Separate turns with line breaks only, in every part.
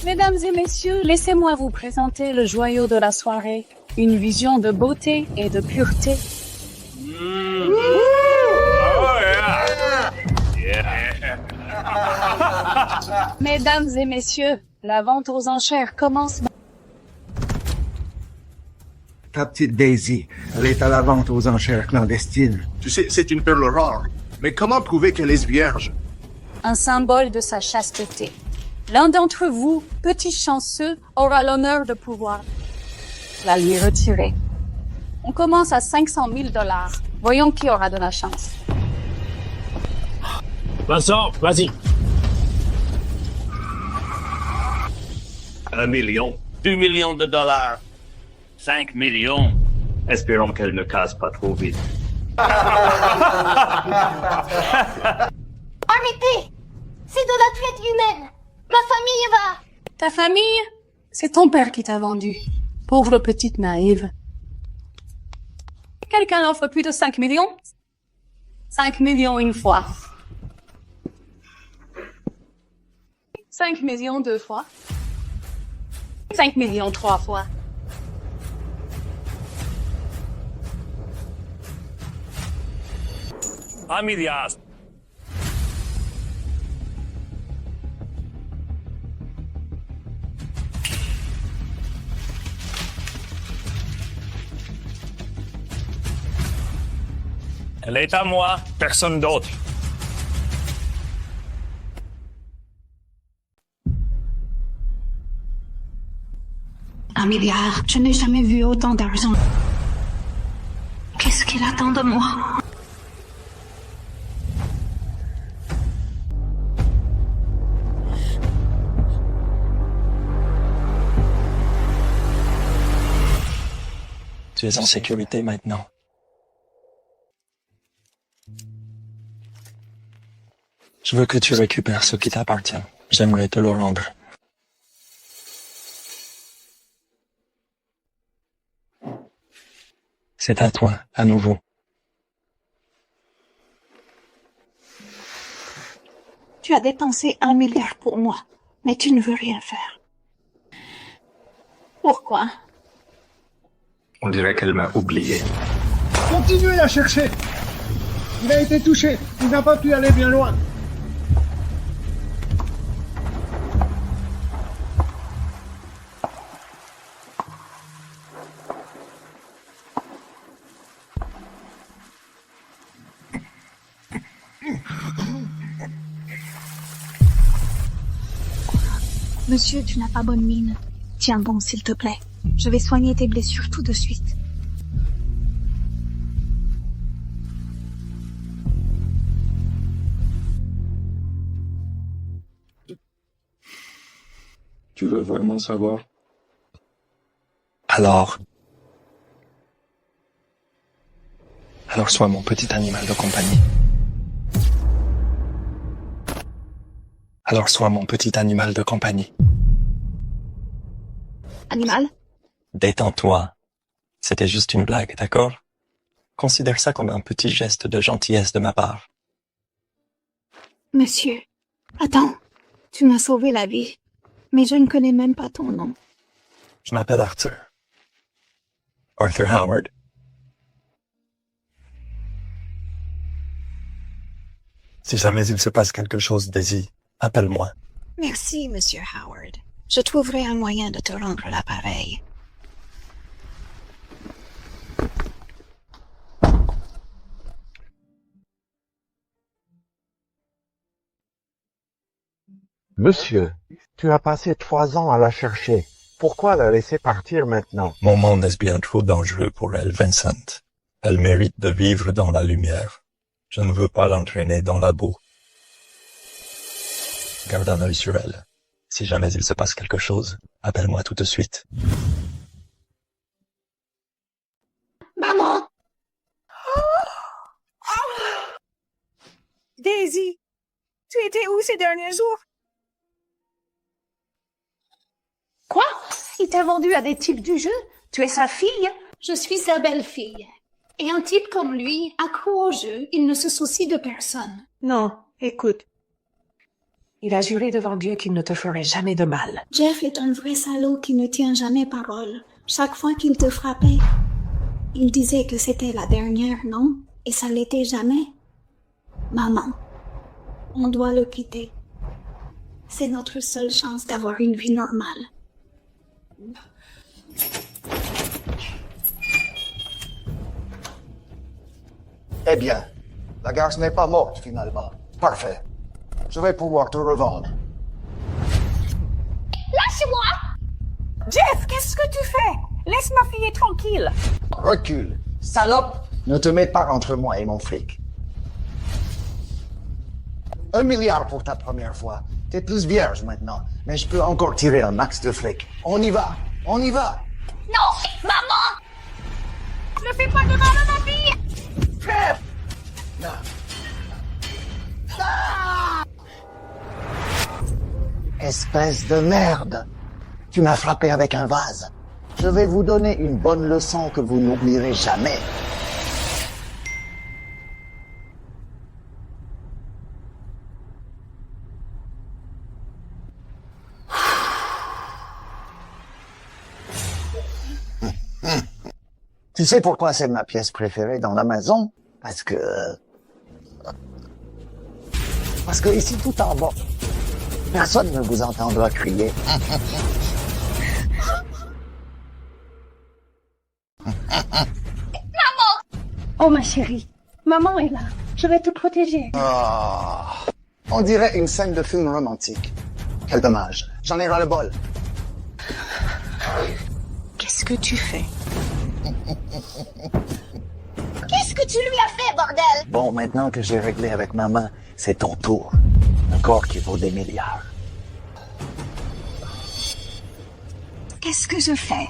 Mesdames et messieurs, laissez-moi vous présenter le joyau de la soirée. Une vision de beauté et de pureté. Mesdames et messieurs, la vente aux enchères commence.
Ta petite Daisy, elle est à la vente aux enchères clandestines.
Tu sais, c'est une perle rare. Mais comment prouver qu'elle est vierge?
Un symbole de sa chasteté. L'un d'entre vous, petit chanceux, aura l'honneur de pouvoir la lui retirer. On commence à 500 000 $. Voyons qui aura de la chance.
Vincent, vas-y.
1 million. 2 millions de dollars. 5 millions. Espérons qu'elle ne casse pas trop vite.
Arrêtez! C'est de la traite humaine! Ma famille va...
Ta famille, c'est ton père qui t'a vendu. Pauvre petite naïve. Quelqu'un offre plus de 5 millions? 5 millions une fois. 5 millions deux fois. 5 millions trois fois.
Un milliard. Elle est à moi, personne d'autre.
Un milliard. Je n'ai jamais vu autant d'argent. Qu'est-ce qu'il attend de moi?
Tu es en sécurité maintenant. Je veux que tu récupères ce qui t'appartient. J'aimerais te le rendre. C'est à toi, à nouveau.
Tu as dépensé 1 milliard pour moi, mais tu ne veux rien faire. Pourquoi?
On dirait qu'elle m'a oublié.
Continuez à chercher. Il a été touché. Il n'a pas pu aller bien loin.
Monsieur, tu n'as pas bonne mine. Tiens bon, s'il te plaît. Je vais soigner tes blessures tout de suite.
Tu veux vraiment savoir? Alors sois mon petit animal de compagnie. Alors sois mon petit animal de compagnie.
Animal?
Détends-toi. C'était juste une blague, d'accord? Considère ça comme un petit geste de gentillesse de ma part.
Monsieur, attends. Tu m'as sauvé la vie. Mais je ne connais même pas ton nom.
Je m'appelle Arthur. Arthur Howard. Si jamais il se passe quelque chose, Daisy, appelle-moi.
Merci, Monsieur Howard. Je trouverai un moyen de te rendre l'appareil.
Monsieur, tu as passé 3 ans à la chercher. Pourquoi la laisser partir maintenant?
Mon monde est bien trop dangereux pour elle, Vincent. Elle mérite de vivre dans la lumière. Je ne veux pas l'entraîner dans la boue. Garde un œil sur elle. Si jamais il se passe quelque chose, appelle-moi tout de suite.
Maman!
Daisy, tu étais où ces derniers jours?
Quoi? Il t'a vendu à des types du jeu? Tu es sa fille? Je suis sa belle-fille. Et un type comme lui, accro au jeu, il ne se soucie de personne.
Non, écoute.
Il a juré devant Dieu qu'il ne te ferait jamais de mal.
Jeff est un vrai salaud qui ne tient jamais parole. Chaque fois qu'il te frappait, il disait que c'était la dernière, non? Et ça l'était jamais. Maman, on doit le quitter. C'est notre seule chance d'avoir une vie normale.
Eh bien, la garce n'est pas morte finalement. Parfait. Je vais pouvoir te revendre.
Lâchez-moi! Jeff, qu'est-ce que tu fais? Laisse ma fille tranquille.
Recule. Salope! Ne te mets pas entre moi et mon fric. 1 milliard pour ta première fois. T'es plus vierge maintenant, mais je peux encore tirer un max de fric. On y va! On y va!
Non! Maman!
Ne fais pas de mal à ma fille!
Jeff! Non. Espèce de merde! Tu m'as frappé avec un vase. Je vais vous donner une bonne leçon que vous n'oublierez jamais. Tu sais pourquoi c'est ma pièce préférée dans la maison? Parce que ici tout en bas, personne ne vous entendra crier.
Oh ma chérie, maman est là. Je vais te protéger.
Ah, on dirait une scène de film romantique. Quel dommage. J'en ai ras le bol.
Qu'est-ce que tu fais?
Qu'est-ce que tu lui as fait, bordel?
Bon, maintenant que j'ai réglé avec maman, c'est ton tour. Un corps qui vaut des milliards.
Qu'est-ce que je fais?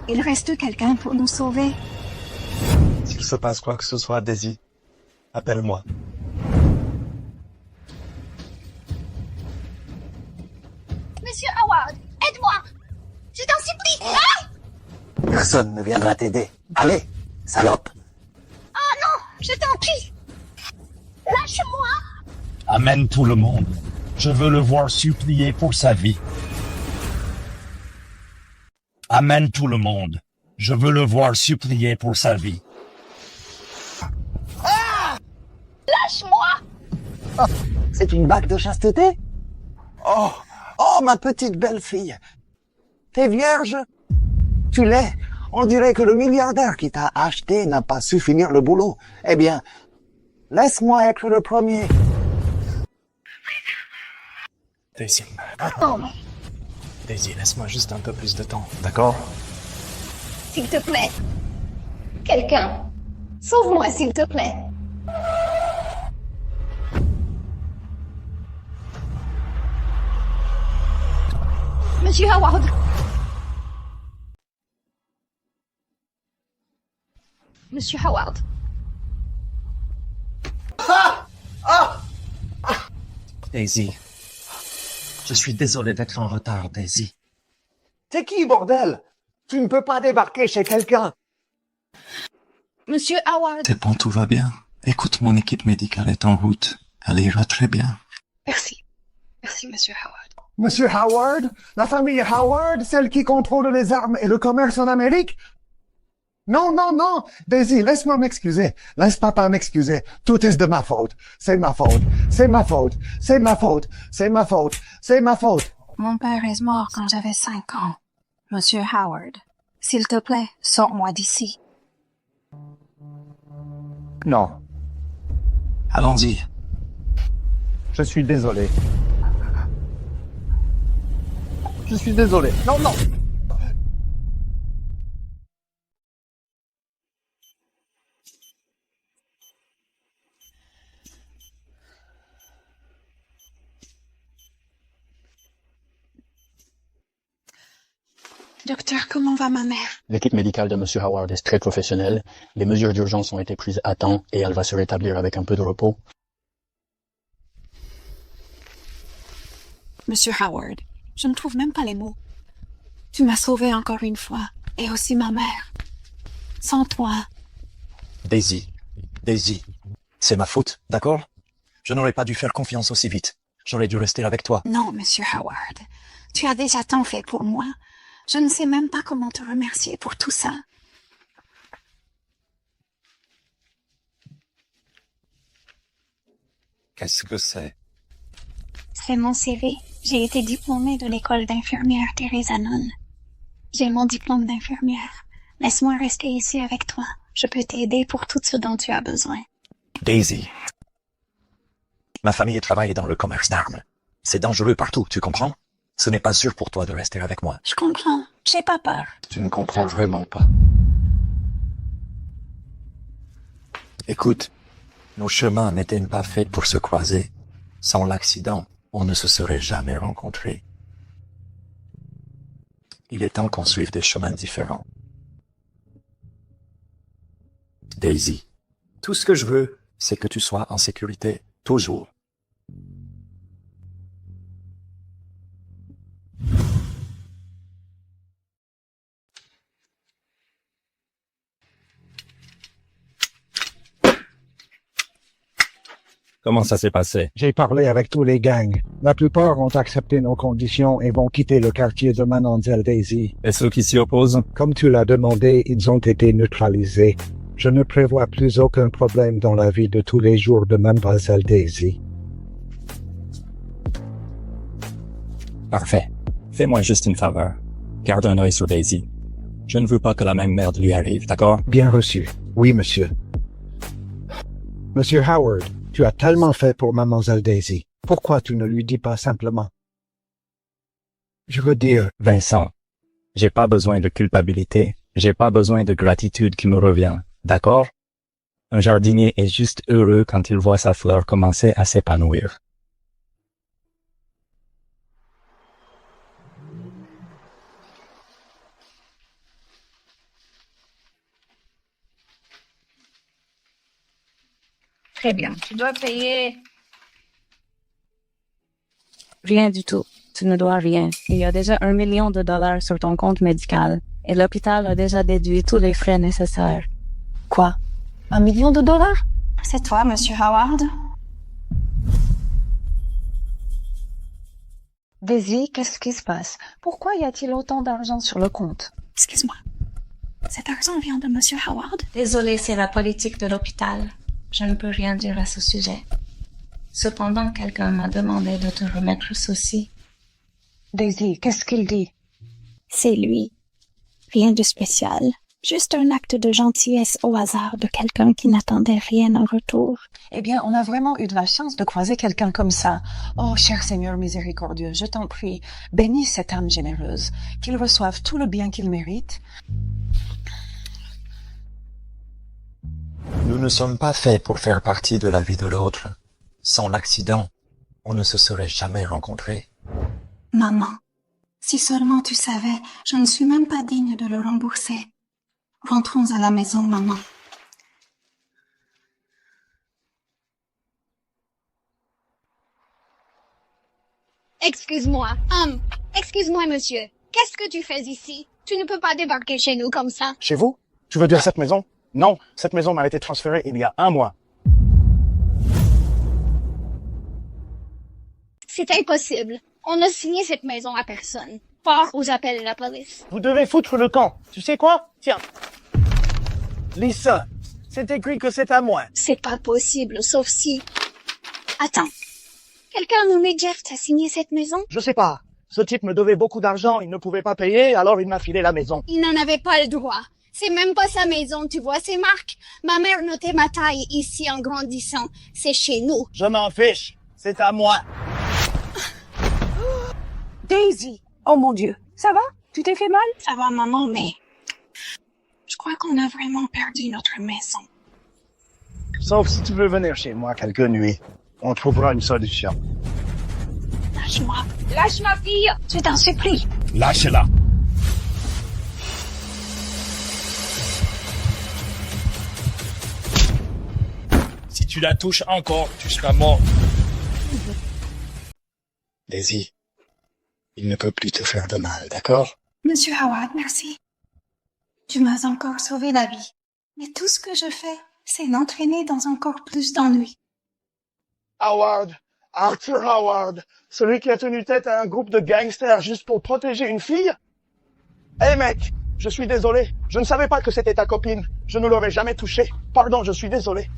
Il reste quelqu'un pour nous sauver.
S'il se passe quoi que ce soit, Daisy, appelle-moi.
Monsieur Howard, aide-moi! Je t'en supplie! Ah!
Personne ne viendra t'aider. Allez, salope.
Oh non! Je t'en prie! Lâche-moi!
Amène tout le monde. Je veux le voir supplier pour sa vie. Amène tout le monde. Je veux le voir supplier pour sa vie.
Lâche-moi!
Oh, c'est une bague de chasteté? Oh, ma petite belle-fille. T'es vierge? Tu l'es. On dirait que le milliardaire qui t'a acheté n'a pas su finir le boulot. Eh bien, laisse-moi être le premier.
Daisy.
Oh,
Daisy, laisse-moi juste un peu plus de temps, d'accord?
s'il te plaît. Quelqu'un. Sauve-moi, s'il te plaît. Monsieur Howard. Monsieur Howard.
Daisy. Je suis désolé d'être en retard, Daisy.
T'es qui, bordel? Tu ne peux pas débarquer chez quelqu'un.
Monsieur Howard.
C'est bon, tout va bien. Écoute, mon équipe médicale est en route. Elle ira très bien.
Merci. Merci, Monsieur Howard.
Monsieur Howard? La famille Howard? Celle qui contrôle les armes et le commerce en Amérique? Non, non, non! Daisy, laisse-moi m'excuser. Laisse papa m'excuser. Tout est de ma faute. C'est ma faute. C'est ma faute. C'est ma faute. C'est ma faute. C'est ma faute.
Mon père est mort quand j'avais 5 ans. Monsieur Howard, s'il te plaît, sors-moi d'ici.
Non.
Allons-y.
Je suis désolé. Je suis désolé. Non, non!
Docteur, comment va ma mère?
L'équipe médicale de Monsieur Howard est très professionnelle. Les mesures d'urgence ont été prises à temps et elle va se rétablir avec un peu de repos.
Monsieur Howard, je ne trouve même pas les mots. Tu m'as sauvé encore une fois, et aussi ma mère. Sans toi.
Daisy. Daisy. C'est ma faute, d'accord? Je n'aurais pas dû faire confiance aussi vite. J'aurais dû rester avec toi.
Non, Monsieur Howard. Tu as déjà tant fait pour moi. Je ne sais même pas comment te remercier pour tout ça.
Qu'est-ce que c'est?
C'est mon CV. J'ai été diplômée de l'école d'infirmière Theresa Nunn. J'ai mon diplôme d'infirmière. Laisse-moi rester ici avec toi. Je peux t'aider pour tout ce dont tu as besoin.
Daisy. Ma famille travaille dans le commerce d'armes. C'est dangereux partout, tu comprends? Ce n'est pas sûr pour toi de rester avec moi.
Je comprends. J'ai pas peur.
Tu ne comprends vraiment pas.
Écoute, nos chemins n'étaient pas faits pour se croiser. Sans l'accident, on ne se serait jamais rencontrés. Il est temps qu'on suive des chemins différents. Daisy, tout ce que je veux, c'est que tu sois en sécurité, toujours.
Comment ça s'est passé?
J'ai parlé avec tous les gangs. La plupart ont accepté nos conditions et vont quitter le quartier de Mademoiselle Daisy.
Et ceux qui s'y opposent?
Comme tu l'as demandé, ils ont été neutralisés. Je ne prévois plus aucun problème dans la vie de tous les jours de Mademoiselle Daisy.
Parfait. Fais-moi juste une faveur. Garde un œil sur Daisy. Je ne veux pas que la même merde lui arrive, d'accord?
Bien reçu. Oui, monsieur. Monsieur Howard, tu as tellement fait pour Mademoiselle Daisy. Pourquoi tu ne lui dis pas simplement? Je veux dire...
Vincent, j'ai pas besoin de culpabilité. J'ai pas besoin de gratitude qui me revient. D'accord? Un jardinier est juste heureux quand il voit sa fleur commencer à s'épanouir.
Très bien. Tu dois payer... Rien du tout. Tu ne dois rien. Il y a déjà $1 million sur ton compte médical. Et l'hôpital a déjà déduit tous les frais nécessaires. Quoi? $1 million?
C'est toi, Monsieur Howard?
Daisy, qu'est-ce qui se passe? Pourquoi y a-t-il autant d'argent sur le compte?
Excuse-moi. Cet argent vient de Monsieur Howard?
Désolée, c'est la politique de l'hôpital. Je ne peux rien dire à ce sujet. Cependant, quelqu'un m'a demandé de te remettre ceci.
Daisy, qu'est-ce qu'il dit?
C'est lui. Rien de spécial. Juste un acte de gentillesse au hasard de quelqu'un qui n'attendait rien en retour.
Eh bien, on a vraiment eu de la chance de croiser quelqu'un comme ça. Oh, cher Seigneur miséricordieux, je t'en prie, bénis cette âme généreuse, qu'il reçoive tout le bien qu'il mérite.
Nous ne sommes pas faits pour faire partie de la vie de l'autre. Sans l'accident, on ne se serait jamais rencontrés.
Maman, si seulement tu savais, je ne suis même pas digne de le rembourser. Rentrons à la maison, maman.
Excuse-moi, monsieur. Qu'est-ce que tu fais ici? Tu ne peux pas débarquer chez nous comme ça.
Chez vous? Tu veux dire cette maison? Non, cette maison m'a été transférée il y a 1 mois.
C'est impossible. On a signé cette maison à personne. Fort ou j'appelle la police.
Vous devez foutre le camp. Tu sais quoi? Tiens. Lisa, c'est écrit que c'est à moi.
C'est pas possible, sauf si... Attends. Quelqu'un nommé Jeff t'a signé cette maison?
Je sais pas. Ce type me devait beaucoup d'argent, il ne pouvait pas payer, alors il m'a filé la maison.
Il n'en avait pas le droit. C'est même pas sa maison, tu vois, c'est marques. Ma mère notait ma taille ici en grandissant. C'est chez nous.
Je m'en fiche. C'est à moi.
Daisy! Oh mon Dieu! Ça va? Tu t'es fait mal?
Ça va, maman, mais... Je crois qu'on a vraiment perdu notre maison.
Sauf si tu veux venir chez moi quelques nuits. On trouvera une solution.
Lâche-moi.
Lâche ma fille!
Je t'en supplie.
Lâchez-la. Si tu la touches encore, tu seras mort.
Daisy, il ne peut plus te faire de mal, d'accord?
Monsieur Howard, merci. Tu m'as encore sauvé la vie. Mais tout ce que je fais, c'est m'entraîner dans encore plus d'ennuis.
Howard, Arthur Howard, celui qui a tenu tête à un groupe de gangsters juste pour protéger une fille? Hey mec, je suis désolé. Je ne savais pas que c'était ta copine. Je ne l'aurais jamais touchée. Pardon, je suis désolé.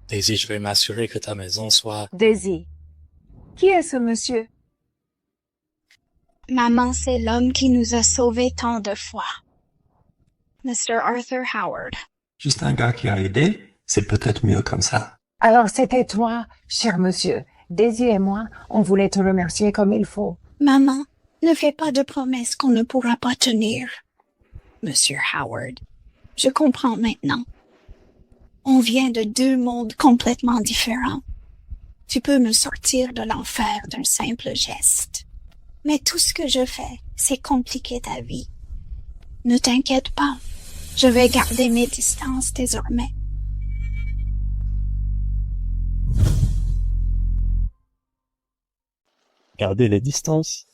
Daisy, je vais m'assurer que ta maison soit...
Daisy, qui est ce monsieur?
Maman, c'est l'homme qui nous a sauvés tant de fois. Mr. Arthur Howard.
Juste un gars qui a aidé, c'est peut-être mieux comme ça.
Alors c'était toi, cher monsieur. Daisy et moi, on voulait te remercier comme il faut.
Maman, ne fais pas de promesses qu'on ne pourra pas tenir. Monsieur Howard, je comprends maintenant. On vient de deux mondes complètement différents. Tu peux me sortir de l'enfer d'un simple geste. Mais tout ce que je fais, c'est compliquer ta vie. Ne t'inquiète pas, je vais garder mes distances désormais.
Garder les distances.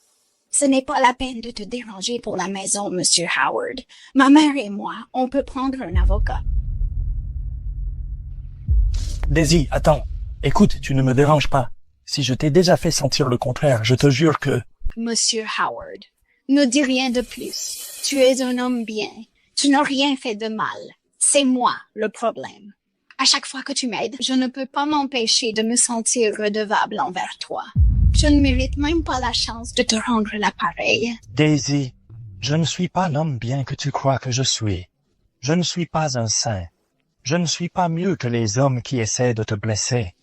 Ce n'est pas la peine de te déranger pour la maison, Monsieur Howard. Ma mère et moi, on peut prendre un avocat.
Daisy, attends. Écoute, tu ne me déranges pas. Si je t'ai déjà fait sentir le contraire, je te jure que...
Monsieur Howard, ne dis rien de plus. Tu es un homme bien. Tu n'as rien fait de mal. C'est moi le problème. À chaque fois que tu m'aides, je ne peux pas m'empêcher de me sentir redevable envers toi. Je ne mérite même pas la chance de te rendre l'appareil.
Daisy, je ne suis pas l'homme bien que tu crois que je suis. Je ne suis pas un saint. Je ne suis pas mieux que les hommes qui essaient de te blesser.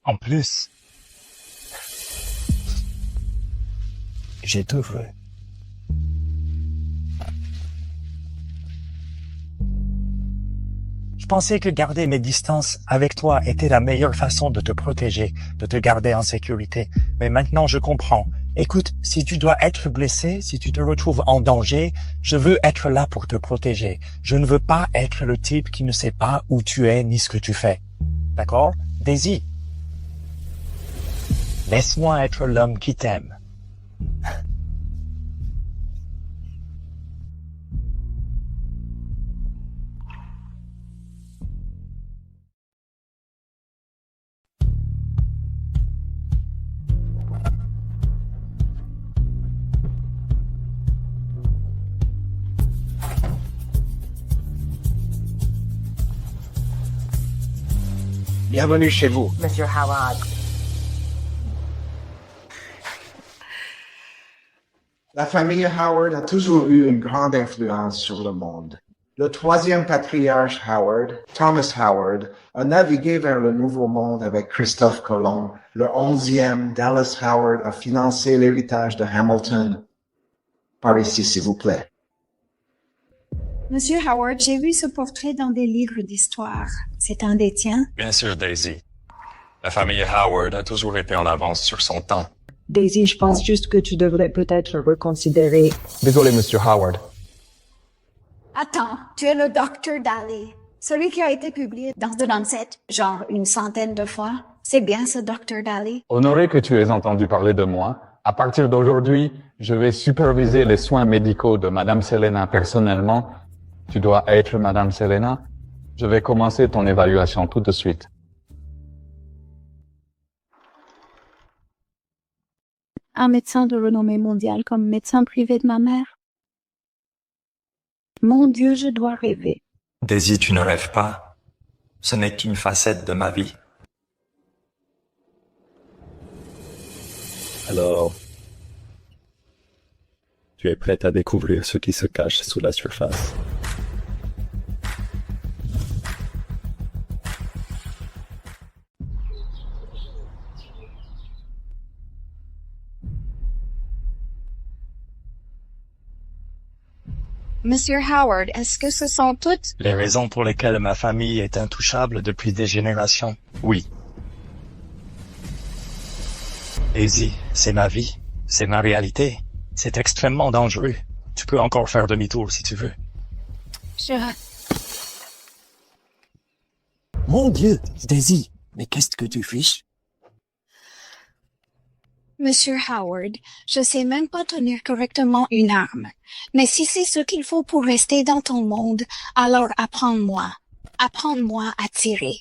En plus, j'ai deux vœux. Je pensais que garder mes distances avec toi était la meilleure façon de te protéger, de te garder en sécurité. Mais maintenant, je comprends. Écoute, si tu dois être blessé, si tu te retrouves en danger, je veux être là pour te protéger. Je ne veux pas être le type qui ne sait pas où tu es ni ce que tu fais. D'accord? Daisy, laisse-moi être l'homme qui t'aime.
Bienvenue chez vous.
Monsieur Howard.
La famille Howard a toujours eu une grande influence sur le monde. Le troisième patriarche Howard, Thomas Howard, a navigué vers le Nouveau Monde avec Christophe Colomb. Le 11e, Dallas Howard, a financé l'héritage de Hamilton. Par ici, s'il vous plaît.
Monsieur Howard, j'ai vu ce portrait dans des livres d'histoire. C'est un des tiens?
Bien sûr, Daisy. La famille Howard a toujours été en avance sur son temps.
Daisy, je pense juste que tu devrais peut-être reconsidérer.
Désolé, Monsieur Howard.
Attends, tu es le Dr. Daly, celui qui a été publié dans The Lancet, genre une centaine de fois. C'est bien ce Dr. Daly?
Honoré que tu aies entendu parler de moi, à partir d'aujourd'hui, je vais superviser les soins médicaux de Madame Selena personnellement. Tu dois être Madame Selena. Je vais commencer ton évaluation tout de suite.
Un médecin de renommée mondiale comme médecin privé de ma mère? Mon Dieu, je dois rêver.
Daisy, tu ne rêves pas. Ce n'est qu'une facette de ma vie. Alors, tu es prête à découvrir ce qui se cache sous la surface.
Monsieur Howard, est-ce que ce sont toutes?
Les raisons pour lesquelles ma famille est intouchable depuis des générations, oui. Daisy, c'est ma vie, c'est ma réalité. C'est extrêmement dangereux. Tu peux encore faire demi-tour si tu veux. Mon Dieu, Daisy, mais qu'est-ce que tu fiches?
Monsieur Howard, je sais même pas tenir correctement une arme. Mais si c'est ce qu'il faut pour rester dans ton monde, alors apprends-moi. Apprends-moi à tirer.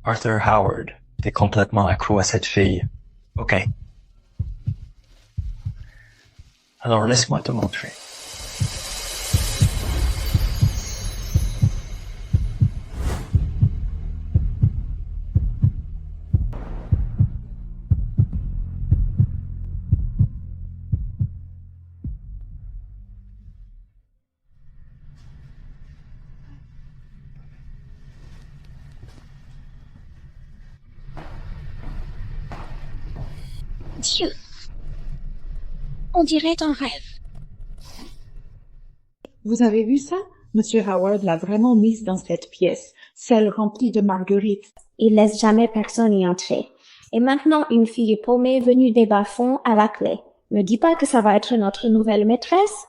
Arthur Howard, t'es complètement accro à cette fille. Ok. Alors laisse-moi te montrer.
Dieu. On dirait un rêve.
Vous avez vu ça? Monsieur Howard l'a vraiment mise dans cette pièce, celle remplie de marguerites.
Il laisse jamais personne y entrer. Et maintenant, une fille paumée venue des bas-fonds à la clé. Me dis pas que ça va être notre nouvelle maîtresse?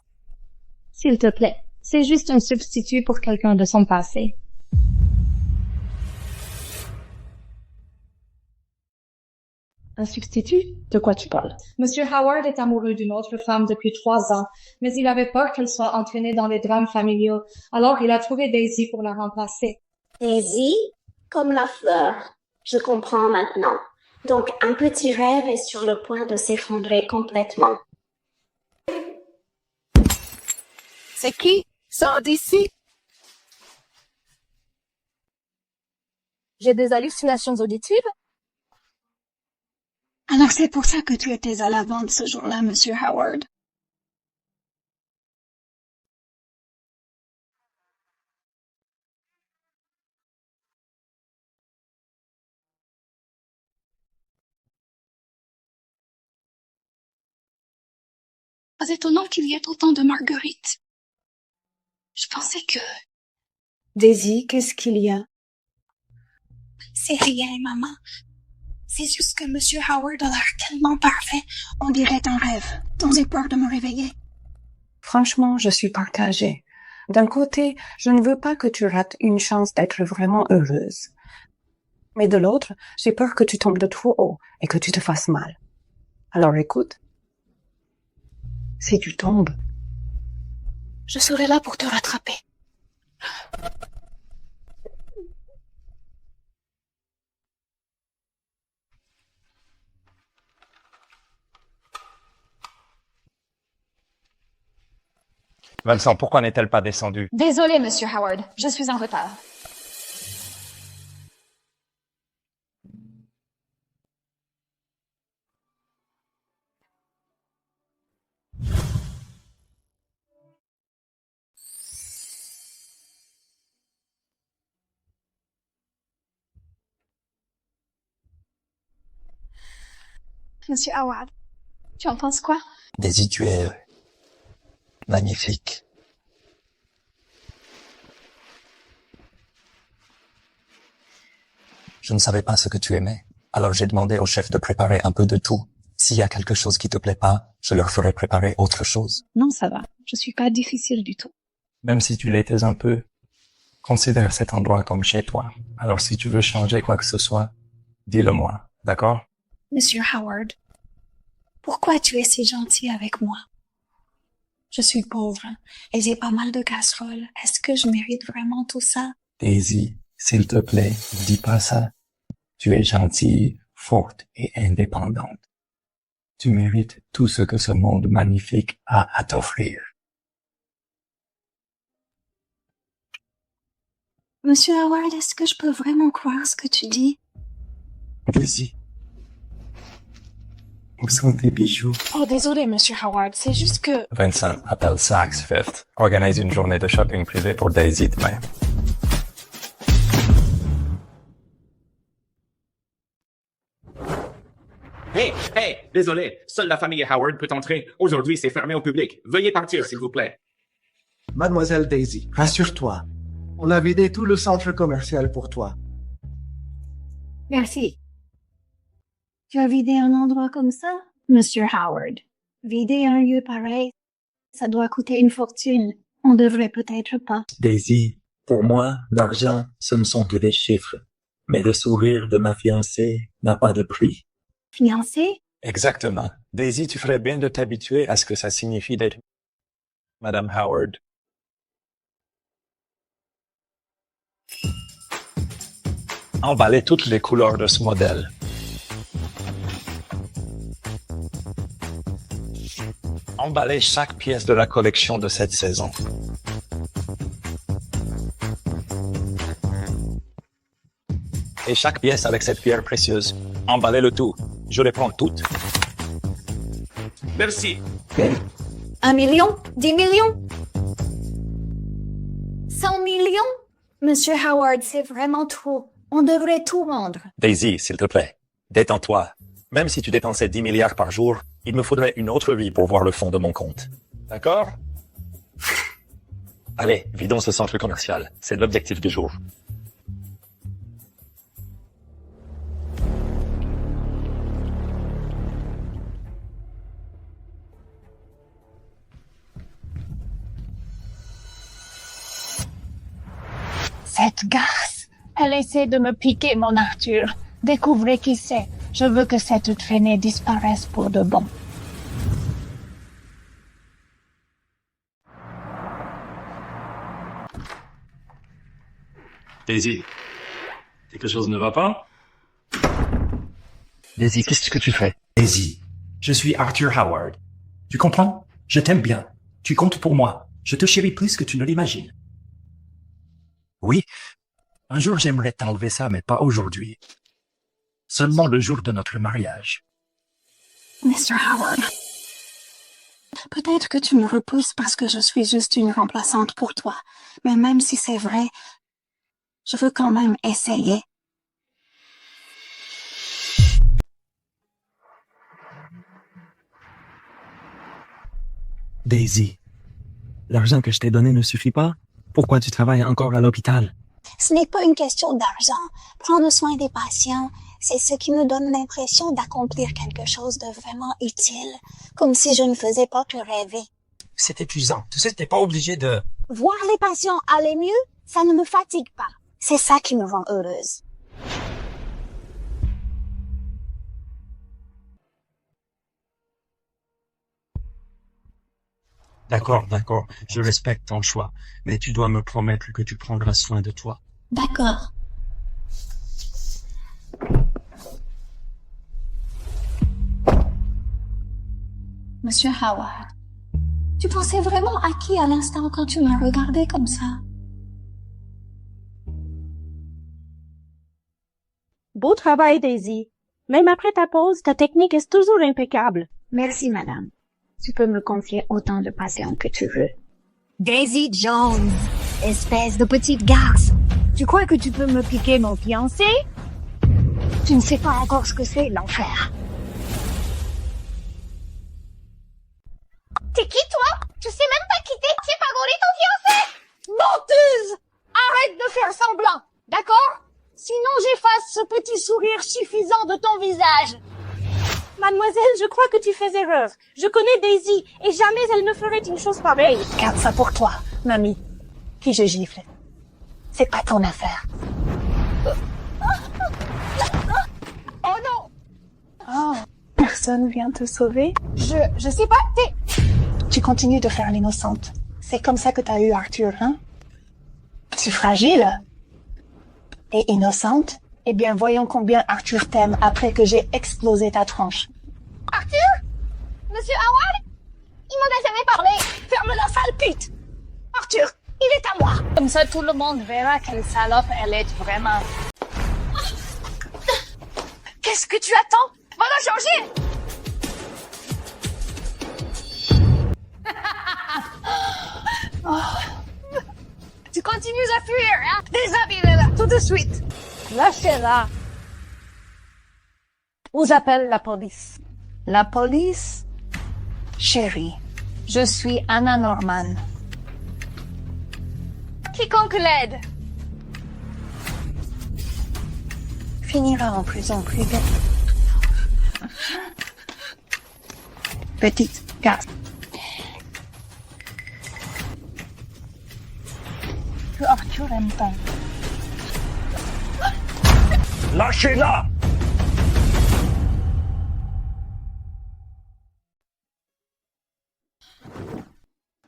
S'il te plaît, c'est juste un substitut pour quelqu'un de son passé.
Un substitut? De quoi tu parles?
Monsieur Howard est amoureux d'une autre femme depuis 3 ans, mais il avait peur qu'elle soit entraînée dans les drames familiaux, alors il a trouvé Daisy pour la remplacer.
Daisy? Comme la fleur. Je comprends maintenant. Donc, un petit rêve est sur le point de s'effondrer complètement.
C'est qui? Sors d'ici!
J'ai des hallucinations auditives?
Alors c'est pour ça que tu étais à la vente ce jour-là, Monsieur Howard. Pas étonnant qu'il y ait autant de marguerites. Je pensais que...
Daisy, qu'est-ce qu'il y a?
C'est rien, maman. C'est juste que Monsieur Howard a l'air tellement parfait, on dirait un rêve, dont j'ai peur de me réveiller.
Franchement, je suis partagée. D'un côté, je ne veux pas que tu rates une chance d'être vraiment heureuse. Mais de l'autre, j'ai peur que tu tombes de trop haut et que tu te fasses mal. Alors écoute, si tu tombes,
Je serai là pour te rattraper.
Vincent, pourquoi n'est-elle pas descendue?
Désolé, Monsieur Howard, je suis en retard.
Monsieur Howard, tu en penses quoi?
Daisy, tu es magnifique. Je ne savais pas ce que tu aimais, alors j'ai demandé au chef de préparer un peu de tout. S'il y a quelque chose qui te plaît pas, je leur ferai préparer autre chose.
Non, ça va. Je suis pas difficile du tout.
Même si tu l'étais un peu, considère cet endroit comme chez toi. Alors si tu veux changer quoi que ce soit, dis-le-moi, d'accord?
Monsieur Howard, pourquoi tu es si gentil avec moi? Je suis pauvre et j'ai pas mal de casseroles. Est-ce que je mérite vraiment tout ça?
Daisy, s'il te plaît, dis pas ça. Tu es gentille, forte et indépendante. Tu mérites tout ce que ce monde magnifique a à t'offrir.
Monsieur Howard, est-ce que je peux vraiment croire ce que tu dis?
Daisy, où sont tes bijoux?
Oh, désolé, Monsieur Howard, c'est juste que...
Vincent, appelle Saks Fifth. Organise une journée de shopping privé pour Daisy demain.
Hey, désolé, seule la famille Howard peut entrer. Aujourd'hui, c'est fermé au public. Veuillez partir, s'il vous plaît.
Mademoiselle Daisy, rassure-toi. On a vidé tout le centre commercial pour toi.
Merci. Tu as vidé un endroit comme ça? Monsieur Howard, vider un lieu pareil, ça doit coûter une fortune. On devrait peut-être pas.
Daisy, pour moi, l'argent, ce ne sont que des chiffres. Mais le sourire de ma fiancée n'a pas de prix.
Fiancé?
Exactement. Daisy, tu ferais bien de t'habituer à ce que ça signifie d'être Madame Howard. Emballez toutes les couleurs de ce modèle. Emballez chaque pièce de la collection de cette saison. Et chaque pièce avec cette pierre précieuse. Emballez le tout. Je les prends toutes.
Merci.
1 million? 10 millions? 100 millions? Monsieur Howard, c'est vraiment trop. On devrait tout vendre.
Daisy, s'il te plaît, détends-toi. Même si tu dépensais 10 milliards par jour, il me faudrait une autre vie pour voir le fond de mon compte. D'accord? Allez, vidons ce centre commercial. C'est l'objectif du jour.
Cette garce, elle essaie de me piquer mon Arthur. Découvrez qui c'est. Je veux que cette traînée disparaisse pour de bon.
Daisy, quelque chose ne va pas? Daisy, qu'est-ce que tu fais?
Daisy, je suis Arthur Howard. Tu comprends? Je t'aime bien. Tu comptes pour moi. Je te chéris plus que tu ne l'imagines. Oui, un jour j'aimerais t'enlever ça, mais pas aujourd'hui. Seulement le jour de notre mariage.
Mr. Howard, peut-être que tu me repousses parce que je suis juste une remplaçante pour toi, mais même si c'est vrai, je veux quand même essayer.
Daisy, l'argent que je t'ai donné ne suffit pas? Pourquoi tu travailles encore à l'hôpital?
Ce n'est pas une question d'argent. Prendre soin des patients, c'est ce qui me donne l'impression d'accomplir quelque chose de vraiment utile, comme si je ne faisais pas que rêver.
C'est épuisant. Tu sais, t'es pas obligé de...
Voir les patients aller mieux, ça ne me fatigue pas. C'est ça qui me rend heureuse.
D'accord, je respecte ton choix, mais tu dois me promettre que tu prendras soin de toi.
D'accord. Monsieur Howard, tu pensais vraiment à qui à l'instant quand tu m'as regardé comme ça?
Beau travail, Daisy. Même après ta pause, ta technique est toujours impeccable.
Merci, madame. Tu peux me confier autant de patients que tu veux.
Daisy Jones, espèce de petite garce. Tu crois que tu peux me piquer mon fiancé? Tu ne sais pas encore ce que c'est, l'enfer. T'es qui, toi? Tu sais même pas qui t'es? C'est favori ton fiancé? Menteuse! Arrête de faire semblant, d'accord? Sinon j'efface ce petit sourire suffisant de ton visage.
Mademoiselle, je crois que tu fais erreur. Je connais Daisy, et jamais elle ne ferait une chose pareille.
Garde ça pour toi, mamie. Qui je gifle? C'est pas ton affaire. Oh non!
Oh, personne vient te sauver?
Je sais pas,
Tu continues de faire l'innocente. C'est comme ça que t'as eu Arthur, hein? Tu es fragile? Et innocente? Eh bien, voyons combien Arthur t'aime après que j'ai explosé ta tronche.
Arthur? Monsieur Howard? Il m'en a jamais parlé.
Ferme la sale pute! Arthur, il est à moi!
Comme ça, tout le monde verra quelle salope elle est vraiment.
Qu'est-ce que tu attends? Va la changer!
Oh. Tu continues à fuir, hein? Déshabillez-la tout de suite.
Lâchez-la. On appelle la police.
La police? Chérie, je suis Anna Norman. Quiconque l'aide finira en prison privée. Petite garce. Que Arthur aime pas.
Lâchez-la!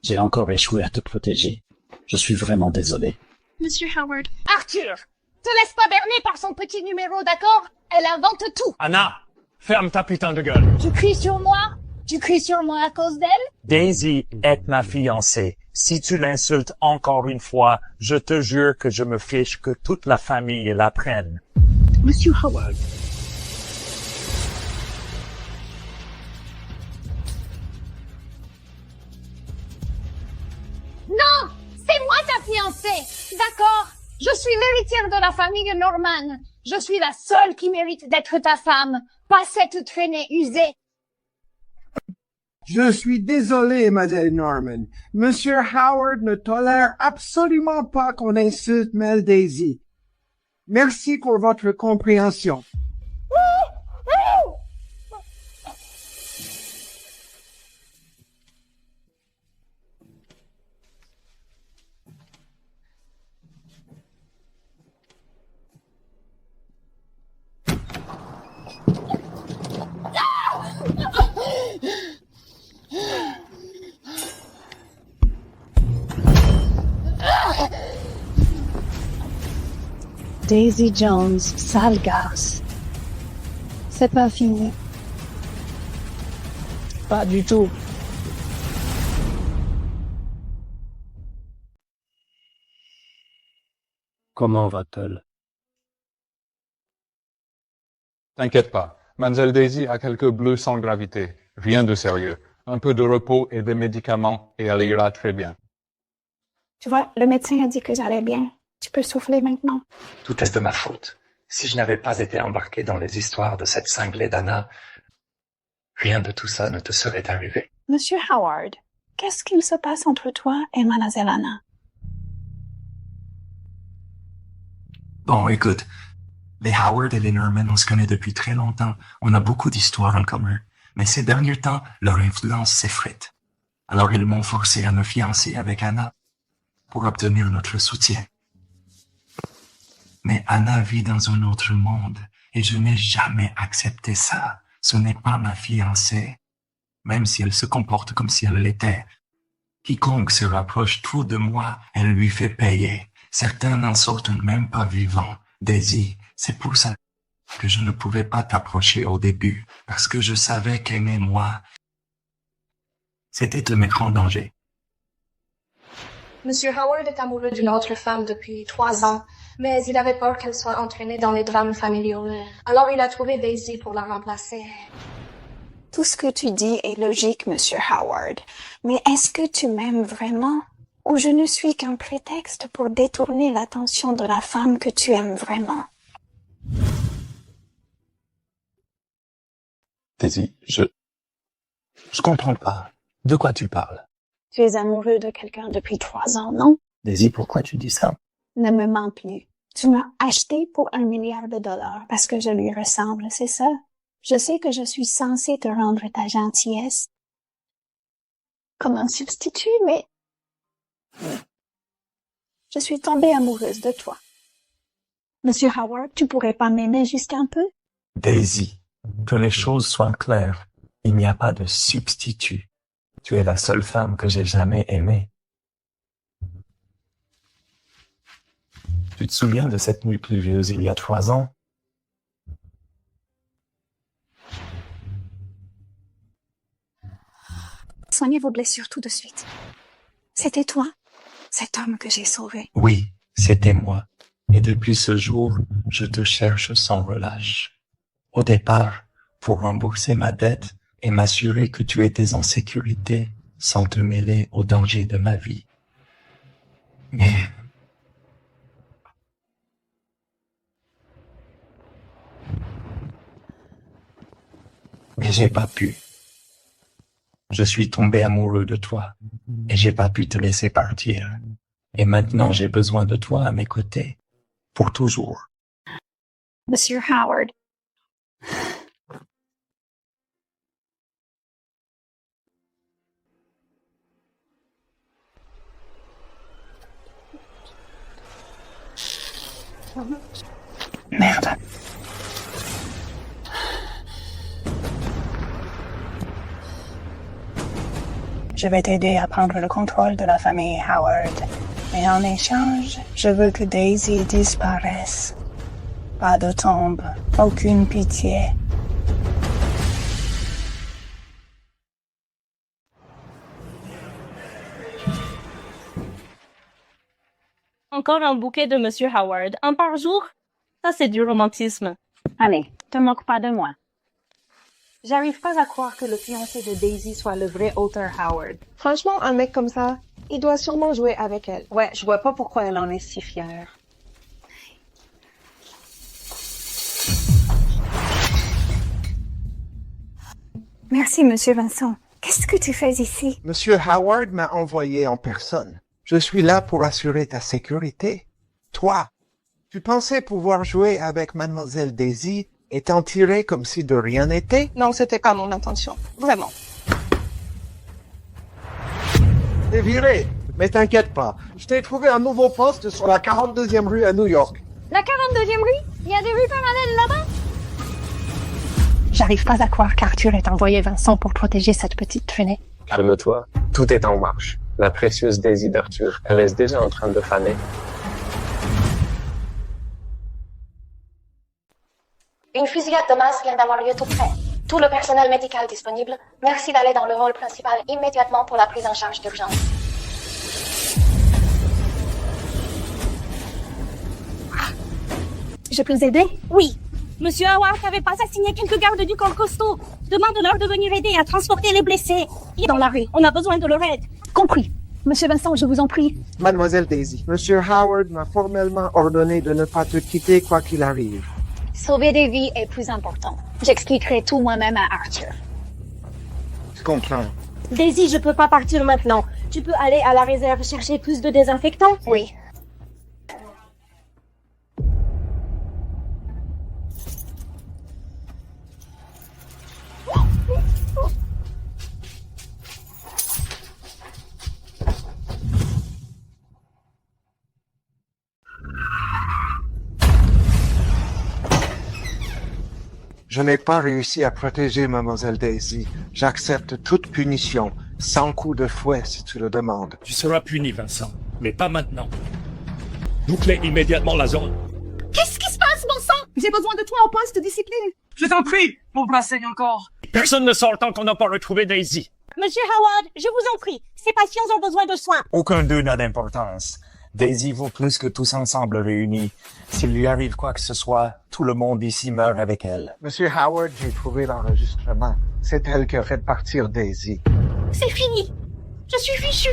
J'ai encore échoué à te protéger. Je suis vraiment désolé.
Monsieur Howard. Arthur, te laisse pas berner par son petit numéro, d'accord? Elle invente tout.
Anna, ferme ta putain de gueule.
Tu cries sur moi? Tu cries sur moi à cause d'elle?
Daisy est ma fiancée. Si tu l'insultes encore une fois, je te jure que je me fiche que toute la famille la prenne.
Monsieur Howard.
Non! C'est moi ta fiancée! D'accord? Je suis l'héritière de la famille Norman. Je suis la seule qui mérite d'être ta femme, pas cette traînée usée.
Je suis désolé, Mademoiselle Norman. Monsieur Howard ne tolère absolument pas qu'on insulte Mel Daisy. Merci pour votre compréhension.
Daisy Jones, sale garce. C'est pas fini. Pas du tout.
Comment va-t-elle?
T'inquiète pas. Mademoiselle Daisy a quelques bleus sans gravité. Rien de sérieux. Un peu de repos et des médicaments et elle ira très bien.
Tu vois, le médecin a dit que j'allais bien. Tu peux souffler maintenant.
Tout est de ma faute. Si je n'avais pas été embarqué dans les histoires de cette cinglée d'Anna, rien de tout ça ne te serait arrivé.
Monsieur Howard, qu'est-ce qu'il se passe entre toi et Mademoiselle Anna?
Bon, écoute, les Howard et les Norman, on se connaît depuis très longtemps. On a beaucoup d'histoires en commun. Mais ces derniers temps, leur influence s'effrite. Alors ils m'ont forcé à me fiancer avec Anna pour obtenir notre soutien. Mais Anna vit dans un autre monde et je n'ai jamais accepté ça. Ce n'est pas ma fiancée, même si elle se comporte comme si elle l'était. Quiconque se rapproche trop de moi, elle lui fait payer. Certains n'en sortent même pas vivants. Daisy, c'est pour ça que je ne pouvais pas t'approcher au début, parce que je savais qu'aimer moi, c'était te mettre en danger.
Monsieur Howard est amoureux d'une autre femme depuis 3 ans, mais il avait peur qu'elle soit entraînée dans les drames familiaux. Alors il a trouvé Daisy pour la remplacer.
Tout ce que tu dis est logique, Monsieur Howard. Mais est-ce que tu m'aimes vraiment? Ou je ne suis qu'un prétexte pour détourner l'attention de la femme que tu aimes vraiment?
Daisy, je comprends pas. De quoi tu parles?
Tu es amoureux de quelqu'un depuis 3 ans, non?
Daisy, pourquoi tu dis ça?
Ne me mens plus. Tu m'as acheté pour $1 milliard parce que je lui ressemble, c'est ça? Je sais que je suis censée te rendre ta gentillesse comme un substitut, mais je suis tombée amoureuse de toi. Monsieur Howard, tu pourrais pas m'aimer juste un peu?
Daisy, que les choses soient claires. Il n'y a pas de substitut. Tu es la seule femme que j'ai jamais aimée. Tu te souviens de cette nuit pluvieuse il y a 3 ans?
Soignez vos blessures tout de suite. C'était toi, cet homme que j'ai sauvé.
Oui, c'était moi. Et depuis ce jour, je te cherche sans relâche. Au départ, pour rembourser ma dette et m'assurer que tu étais en sécurité sans te mêler aux dangers de ma vie. Mais j'ai pas pu. Je suis tombé amoureux de toi et j'ai pas pu te laisser partir. Et maintenant, j'ai besoin de toi à mes côtés. Pour toujours.
Monsieur Howard.
Merde.
Je vais t'aider à prendre le contrôle de la famille Howard. Mais en échange, je veux que Daisy disparaisse. Pas de tombe, aucune pitié.
Encore un bouquet de Monsieur Howard, un par jour? Ça, c'est du romantisme.
Allez, te moque pas de moi. J'arrive pas à croire que le fiancé de Daisy soit le vrai auteur Howard.
Franchement, un mec comme ça, il doit sûrement jouer avec elle.
Ouais, je vois pas pourquoi elle en est si fière.
Merci, Monsieur Vincent. Qu'est-ce que tu fais ici?
Monsieur Howard m'a envoyé en personne. Je suis là pour assurer ta sécurité. Toi, tu pensais pouvoir jouer avec Mademoiselle Daisy et t'en tirer comme si de rien n'était?
Non, c'était pas mon intention. Vraiment.
T'es viré. Mais t'inquiète pas. Je t'ai trouvé un nouveau poste sur la 42e rue à New York.
La 42e rue? Il y a des rues parallèles là-bas?
J'arrive pas à croire qu'Arthur ait envoyé Vincent pour protéger cette petite traînée.
Calme-toi, tout est en marche. La précieuse Daisy d'Arthur, elle est déjà en train de faner.
Une fusillade de masse vient d'avoir lieu tout près. Tout le personnel médical disponible. Merci d'aller dans le hall principal immédiatement pour la prise en charge d'urgence.
Je peux aider? Oui. Monsieur Howard n'avait pas assigné quelques gardes du corps costaud. Demande-leur de venir aider à transporter les blessés. Il est dans la rue. On a besoin de leur aide.
Compris. Monsieur Vincent, je vous en prie.
Mademoiselle Daisy, Monsieur Howard m'a formellement ordonné de ne pas te quitter quoi qu'il arrive.
Sauver des vies est plus important. J'expliquerai tout moi-même à Arthur.
Je comprends.
Daisy, je peux pas partir maintenant. Tu peux aller à la réserve chercher plus de désinfectants?
Oui.
Je n'ai pas réussi à protéger Mademoiselle Daisy. J'accepte toute punition, sans coup de fouet si tu le demandes.
Tu seras puni, Vincent, mais pas maintenant. Bouclez immédiatement la zone.
Qu'est-ce qui se passe, bon sang? J'ai besoin de toi au poste de discipline.
Je t'en prie, mon bras saigne encore.
Personne ne sort tant qu'on n'a pas retrouvé Daisy.
Monsieur Howard, je vous en prie. Ces patients ont besoin de soins.
Aucun d'eux n'a d'importance. Daisy vaut plus que tous ensemble réunis. S'il lui arrive quoi que ce soit, tout le monde ici meurt avec elle.
Monsieur Howard, j'ai trouvé l'enregistrement. C'est elle qui a fait partir Daisy.
C'est fini. Je suis fichu.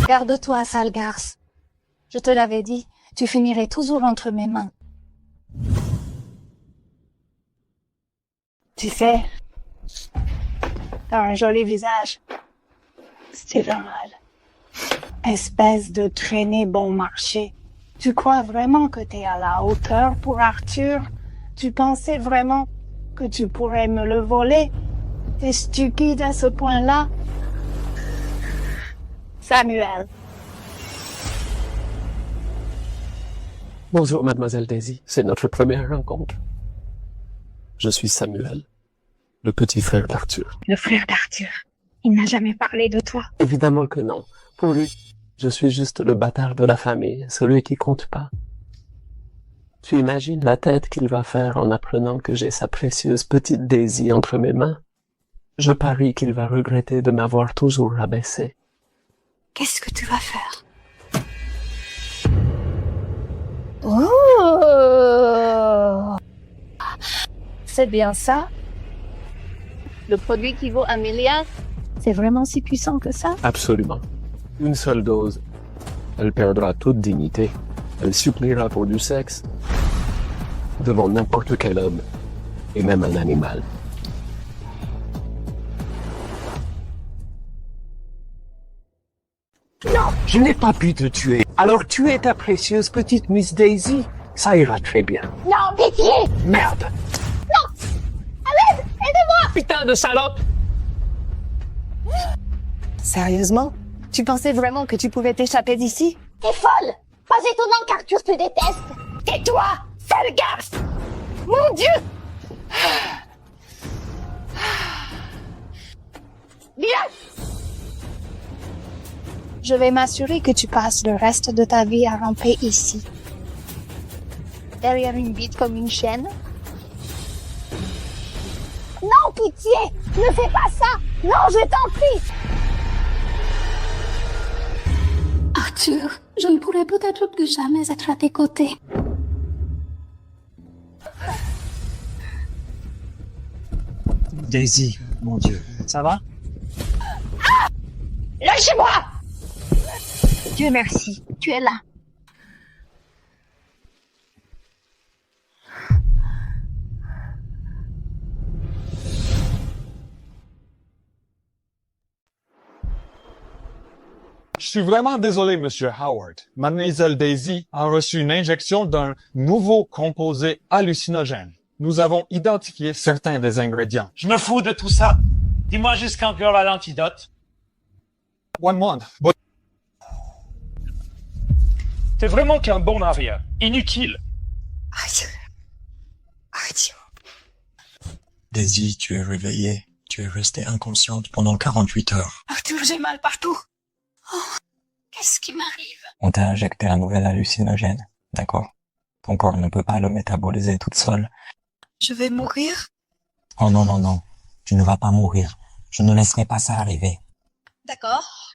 Garde-toi, sale garce. Je te l'avais dit, tu finirais toujours entre mes mains.
Tu sais, t'as un joli visage. C'est normal. Espèce de traînée bon marché. Tu crois vraiment que t'es à la hauteur pour Arthur? Tu pensais vraiment que tu pourrais me le voler? T'es stupide à ce point-là? Samuel.
Bonjour, Mademoiselle Daisy. C'est notre première rencontre. Je suis Samuel, le petit frère d'Arthur.
Le frère d'Arthur. Il n'a jamais parlé de toi.
Évidemment que non. Pour lui, je suis juste le bâtard de la famille, celui qui compte pas. Tu imagines la tête qu'il va faire en apprenant que j'ai sa précieuse petite Daisy entre mes mains? Je parie qu'il va regretter de m'avoir toujours abaissé.
Qu'est-ce que tu vas faire?
Oh! C'est bien ça? Le produit qui vaut 1 milliard? C'est vraiment si puissant que ça?
Absolument. Une seule dose. Elle perdra toute dignité. Elle suppliera pour du sexe devant n'importe quel homme, et même un animal.
Non, je n'ai pas pu te tuer. Alors tuer ta précieuse petite Miss Daisy, ça ira très bien.
Non, pitié!
Merde!
Non! À l'aide! Aidez-moi!
Putain de salope!
Sérieusement? Tu pensais vraiment que tu pouvais t'échapper d'ici?
T'es folle! Pas étonnant qu'Arthur te déteste! Tais-toi, sale garce! Mon Dieu!
Je vais m'assurer que tu passes le reste de ta vie à ramper ici. Derrière une bite comme une chienne. Non, pitié! Ne fais pas ça! Non, je t'en prie!
Arthur, je ne pourrai peut-être plus jamais être à tes côtés.
Daisy, mon Dieu, ça va?
Lâchez-moi! Dieu merci, tu es là.
Je suis vraiment désolé, Monsieur Howard. Mademoiselle Daisy a reçu une injection d'un nouveau composé hallucinogène. Nous avons identifié certains des ingrédients.
Je me fous de tout ça. Dis-moi juste quand il y aura l'antidote.
One month.
T'es vraiment qu'un bon arrière. Inutile.
Daisy, tu es réveillée. Tu es restée inconsciente pendant 48 heures.
Arthur, j'ai mal partout. Oh, qu'est-ce qui m'arrive?
On t'a injecté un nouvel hallucinogène, d'accord? Ton corps ne peut pas le métaboliser toute seule.
Je vais mourir?
Oh non, non, non. Tu ne vas pas mourir. Je ne laisserai pas ça arriver.
D'accord.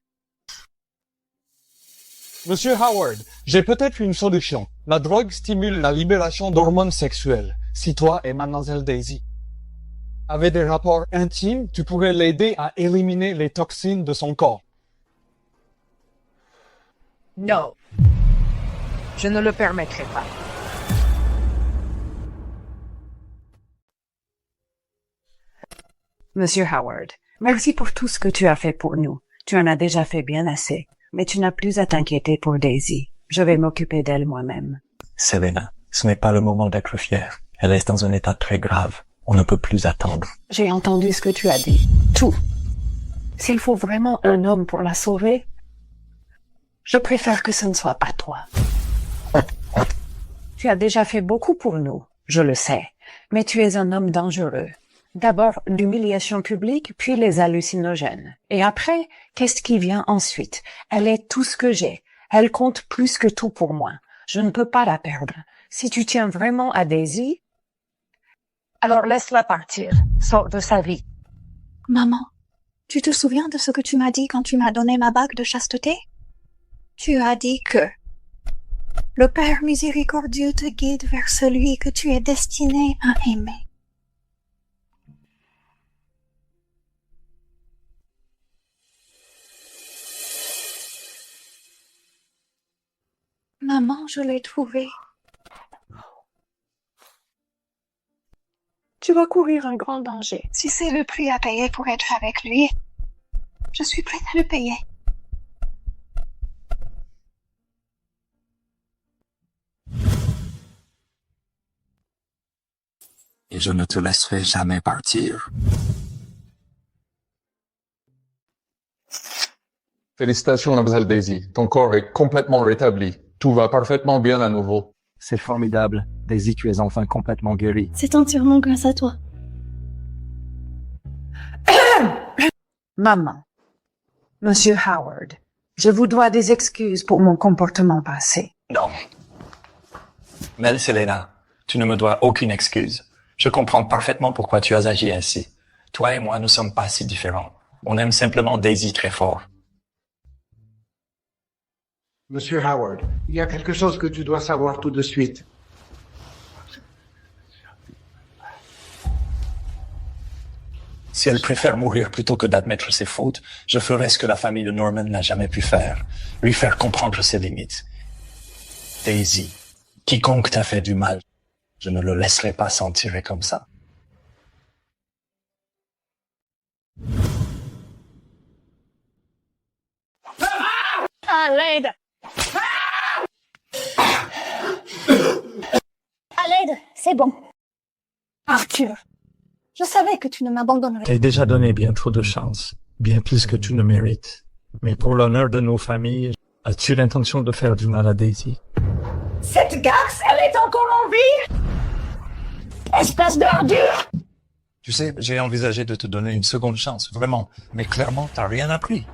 Monsieur Howard, j'ai peut-être une solution. La drogue stimule la libération d'hormones sexuelles. Si toi et Mademoiselle Daisy avaient des rapports intimes, tu pourrais l'aider à éliminer les toxines de son corps.
Non. Je ne le permettrai pas.
Monsieur Howard, merci pour tout ce que tu as fait pour nous. Tu en as déjà fait bien assez, mais tu n'as plus à t'inquiéter pour Daisy. Je vais m'occuper d'elle moi-même.
Selena, ce n'est pas le moment d'être fière. Elle est dans un état très grave. On ne peut plus attendre.
J'ai entendu ce que tu as dit. Tout. S'il faut vraiment un homme pour la sauver, je préfère que ce ne soit pas toi. Tu as déjà fait beaucoup pour nous, je le sais, mais tu es un homme dangereux. D'abord l'humiliation publique, puis les hallucinogènes. Et après, qu'est-ce qui vient ensuite? Elle est tout ce que j'ai. Elle compte plus que tout pour moi. Je ne peux pas la perdre. Si tu tiens vraiment à Daisy, alors laisse-la partir. Sors de sa vie.
Maman, tu te souviens de ce que tu m'as dit quand tu m'as donné ma bague de chasteté? Tu as dit que le Père miséricordieux te guide vers celui que tu es destiné à aimer. Maman, je l'ai trouvé.
Tu vas courir un grand danger.
Si c'est le prix à payer pour être avec lui, je suis prête à le payer.
Et je ne te laisserai jamais partir.
Félicitations, Mademoiselle Daisy. Ton corps est complètement rétabli. Tout va parfaitement bien à nouveau.
C'est formidable. Daisy, tu es enfin complètement guérie.
C'est entièrement grâce à toi.
Maman, Monsieur Howard, je vous dois des excuses pour mon comportement passé.
Non. Mais Selena, tu ne me dois aucune excuse. Je comprends parfaitement pourquoi tu as agi ainsi. Toi et moi ne sommes pas si différents. On aime simplement Daisy très fort.
Monsieur Howard, il y a quelque chose que tu dois savoir tout de suite.
Si elle préfère mourir plutôt que d'admettre ses fautes, je ferai ce que la famille de Norman n'a jamais pu faire. Lui faire comprendre ses limites. Daisy, quiconque t'a fait du mal, je ne le laisserai pas s'en tirer comme ça.
À l'aide! À l'aide, c'est bon.
Arthur, je savais que tu ne m'abandonnerais pas.
T'as déjà donné bien trop de chance, bien plus que tu ne mérites. Mais pour l'honneur de nos familles, as-tu l'intention de faire du mal à Daisy?
Cette garce, elle est encore en vie! Espèce d'ordure!
Tu sais, j'ai envisagé de te donner une seconde chance, vraiment. Mais clairement, t'as rien appris.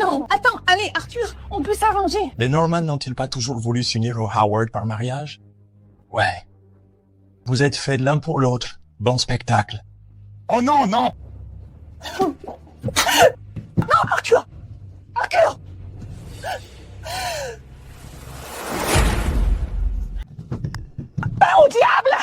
Non, attends, allez, Arthur, on peut s'arranger.
Les Norman n'ont-ils pas toujours voulu s'unir aux Howard par mariage? Ouais. Vous êtes faits l'un pour l'autre. Bon spectacle.
Oh non, non!
Non, Arthur! Arthur! Ben au diable!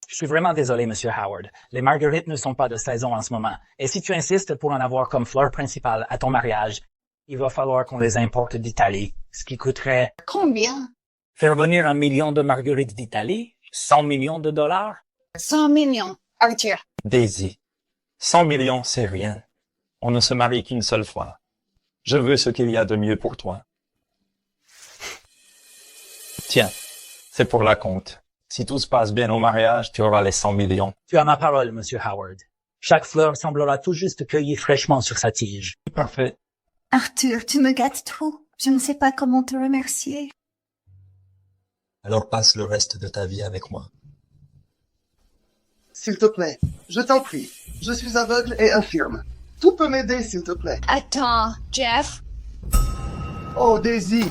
Je suis vraiment désolé, Monsieur Howard. Les marguerites ne sont pas de saison en ce moment. Et si tu insistes pour en avoir comme fleur principale à ton mariage, il va falloir qu'on les importe d'Italie, ce qui coûterait...
Combien?
Faire venir 1 million de marguerites d'Italie? 100 millions de dollars?
100 millions, Arthur.
Daisy, 100 millions, c'est rien. On ne se marie qu'une seule fois. Je veux ce qu'il y a de mieux pour toi. Tiens, c'est pour la compte. Si tout se passe bien au mariage, tu auras les 100 millions.
Tu as ma parole, Monsieur Howard. Chaque fleur semblera tout juste cueillie fraîchement sur sa tige.
Parfait.
Arthur, tu me gâtes trop. Je ne sais pas comment te remercier.
Alors passe le reste de ta vie avec moi.
S'il te plaît, je t'en prie. Je suis aveugle et infirme. Tout peut m'aider, s'il te plaît.
Attends, Jeff.
Oh, Daisy.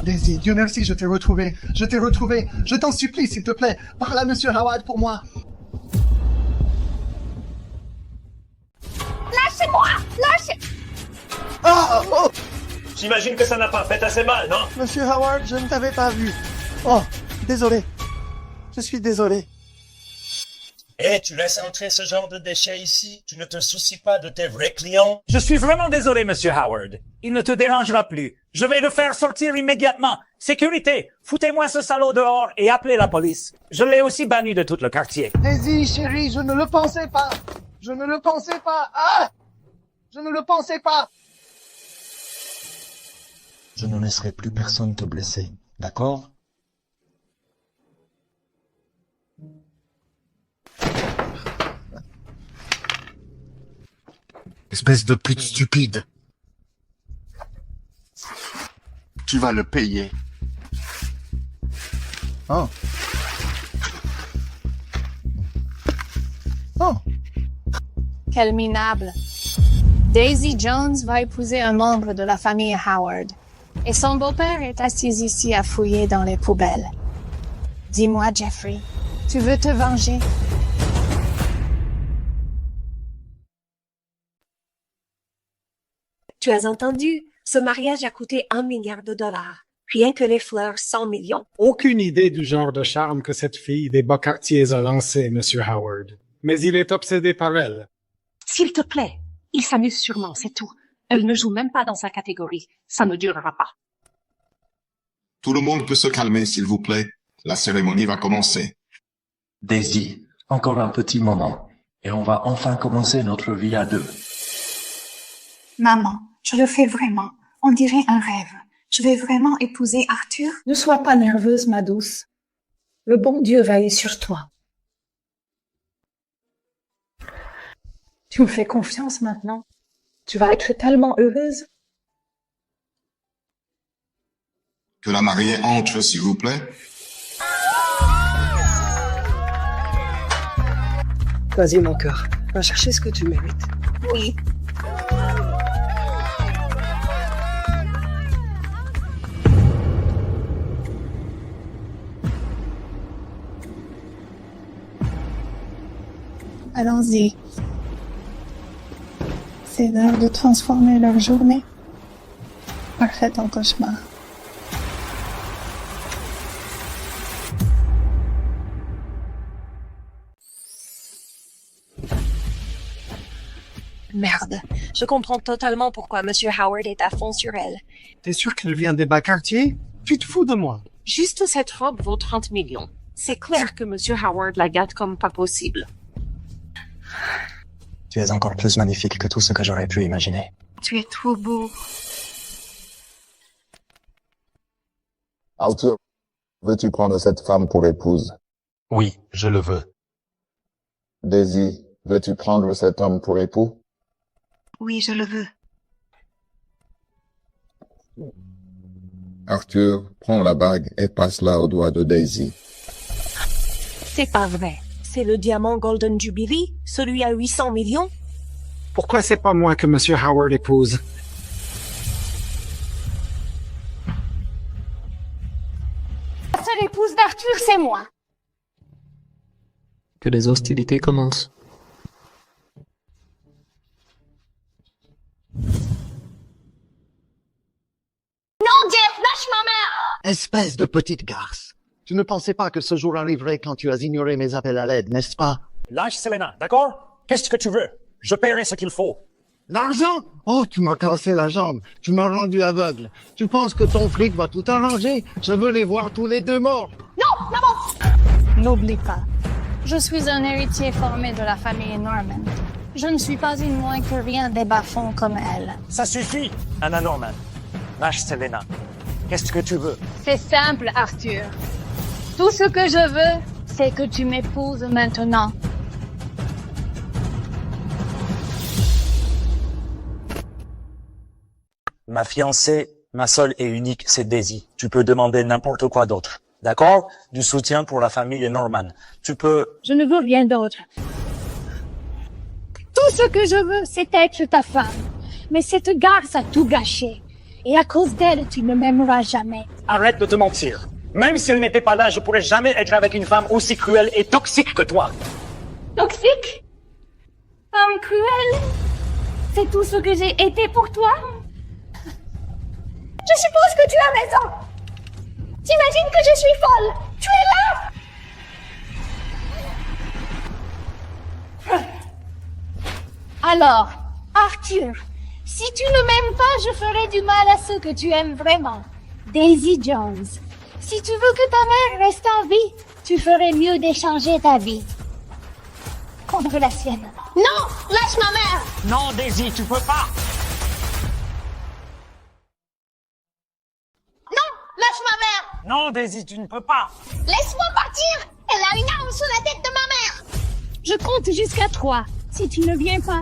Daisy, Dieu merci, je t'ai retrouvé. Je t'ai retrouvé. Je t'en supplie, s'il te plaît. Parle à Monsieur Howard pour moi.
Lâchez-moi! Lâchez...
Ah! Oh!
J'imagine que ça n'a pas fait assez mal, non?
Monsieur Howard, je ne t'avais pas vu. Oh, désolé. Je suis désolé.
Eh, tu laisses entrer ce genre de déchets ici? Tu ne te soucies pas de tes vrais clients?
Je suis vraiment désolé, Monsieur Howard. Il ne te dérangera plus. Je vais le faire sortir immédiatement. Sécurité, foutez-moi ce salaud dehors et appelez la police. Je l'ai aussi banni de tout le quartier.
Daisy, chérie, je ne le pensais pas. Je ne le pensais pas. Ah! Je ne le pensais pas.
Je ne laisserai plus personne te blesser, d'accord?
Espèce de pute stupide. Tu vas le payer. Oh.
Oh.
Quel minable. Daisy Jones va épouser un membre de la famille Howard. Et son beau-père est assis ici à fouiller dans les poubelles. Dis-moi, Jeffrey, tu veux te venger?
Tu as entendu? Ce mariage a coûté 1 milliard de dollars. Rien que les fleurs, 100 millions.
Aucune idée du genre de charme que cette fille des bas quartiers a lancé, Monsieur Howard. Mais il est obsédé par elle.
S'il te plaît, il s'amuse sûrement, c'est tout. Elle ne joue même pas dans sa catégorie. Ça ne durera pas.
Tout le monde peut se calmer, s'il vous plaît. La cérémonie va commencer.
Daisy, encore un petit moment, et on va enfin commencer notre vie à deux.
Maman, je le fais vraiment. On dirait un rêve. Je vais vraiment épouser Arthur.
Ne sois pas nerveuse, ma douce. Le bon Dieu veille sur toi. Tu me fais confiance maintenant. Tu vas être tellement heureuse.
Que la mariée entre, s'il vous plaît.
Vas-y, mon cœur. Va chercher ce que tu mérites.
Oui.
Allons-y. C'est l'heure de transformer leur journée parfaite en cauchemar.
Merde. Je comprends totalement pourquoi Monsieur Howard est à fond sur elle.
T'es sûr qu'elle vient des bas quartiers? Tu te fous de moi?
Juste cette robe vaut 30 millions. C'est clair que Monsieur Howard la gâte comme pas possible.
Tu es encore plus magnifique que tout ce que j'aurais pu imaginer.
Tu es trop beau.
Arthur, veux-tu prendre cette femme pour épouse?
Oui, je le veux.
Daisy, veux-tu prendre cet homme pour époux?
Oui, je le veux.
Arthur, prends la bague et passe-la au doigt de Daisy.
C'est pas vrai.
C'est le diamant Golden Jubilee, celui à 800 millions.
Pourquoi c'est pas moi que Monsieur Howard épouse?
La seule épouse d'Arthur, c'est moi.
Que les hostilités commencent.
Non, Jeff, lâche ma mère!
Espèce de petite garce. Tu ne pensais pas que ce jour arriverait quand tu as ignoré mes appels à l'aide, n'est-ce pas?
Lâche Selena, d'accord? Qu'est-ce que tu veux? Je paierai ce qu'il faut.
L'argent? Oh, tu m'as cassé la jambe. Tu m'as rendu aveugle. Tu penses que ton fric va tout arranger? Je veux les voir tous les deux morts.
Non, maman!
N'oublie pas, je suis un héritier formé de la famille Norman. Je ne suis pas une moins que rien des bas-fonds comme elle.
Ça suffit, Anna Norman. Lâche Selena. Qu'est-ce que tu veux?
C'est simple, Arthur. Tout ce que je veux, c'est que tu m'épouses maintenant.
Ma fiancée, ma seule et unique, c'est Daisy. Tu peux demander n'importe quoi d'autre. D'accord? Du soutien pour la famille Norman. Tu peux...
Je ne veux rien d'autre. Tout ce que je veux, c'est être ta femme. Mais cette garce a tout gâché. Et à cause d'elle, tu ne m'aimeras jamais.
Arrête de te mentir. Même si elle n'était pas là, je pourrais jamais être avec une femme aussi cruelle et toxique que toi.
Toxique? Femme cruelle? C'est tout ce que j'ai été pour toi?
Je suppose que tu as raison. T'imagines que je suis folle? Tu es là?
Alors, Arthur, si tu ne m'aimes pas, je ferai du mal à ceux que tu aimes vraiment. Daisy Jones. Si tu veux que ta mère reste en vie, tu ferais mieux d'échanger ta vie contre la sienne.
Non, lâche ma mère!
Non, Daisy, tu peux pas.
Non, lâche ma mère!
Non, Daisy, tu ne peux pas.
Laisse-moi partir! Elle a une arme sur la tête de ma mère!
Je compte jusqu'à 3. Si tu ne viens pas,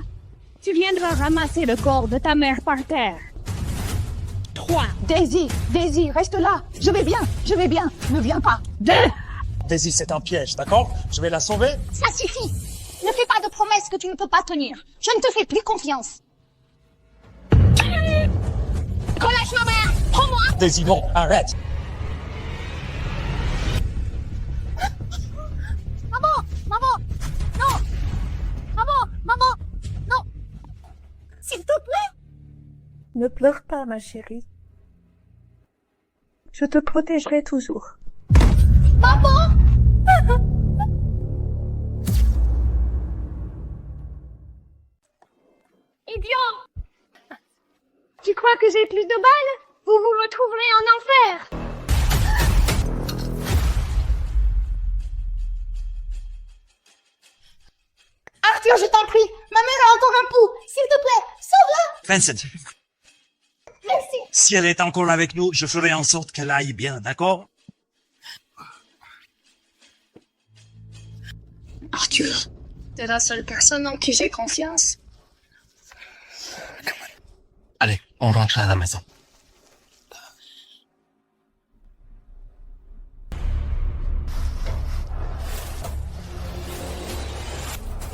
tu viendras ramasser le corps de ta mère par terre. 3.
Daisy, reste là. Je vais bien. Ne viens pas.
2.
Daisy, c'est un piège, d'accord? Je vais la sauver.
Ça suffit! Ne fais pas de promesses que tu ne peux pas tenir. Je ne te fais plus confiance. Relâche ma mère! Prends-moi!
Daisy, non, arrête.
Maman! Non! Maman! Non! S'il te plaît!
Ne pleure pas, ma chérie. Je te protégerai toujours.
Maman!
Idiot! Tu crois que j'ai plus de balles? Vous vous retrouverez en enfer!
Arthur, je t'en prie! Ma mère a encore un pouls! S'il te plaît, sauve-la!
Vincent,
Merci!
si elle est encore avec nous, je ferai en sorte qu'elle aille bien, d'accord?
Arthur, t'es la seule personne en qui j'ai confiance.
Allez, on rentre à la maison.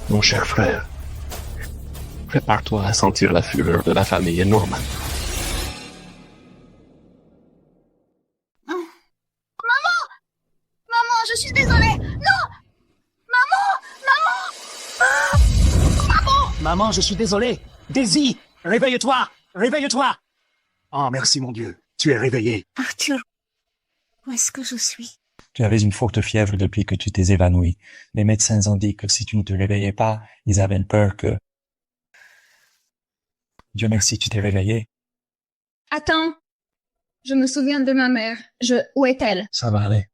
Mon cher frère, prépare-toi à sentir la fureur de la famille Norman.
Maman, je suis désolée! Non! Maman!
Maman, je suis désolé. Daisy, réveille-toi. Réveille-toi. Oh, merci, mon Dieu. Tu es réveillé.
Arthur, où est-ce que je suis?
Tu avais une forte fièvre depuis que tu t'es évanoui. Les médecins ont dit que si tu ne te réveillais pas, ils avaient peur que... Dieu merci, tu t'es réveillé.
Attends. Je me souviens de ma mère. Où est-elle?
Ça va aller.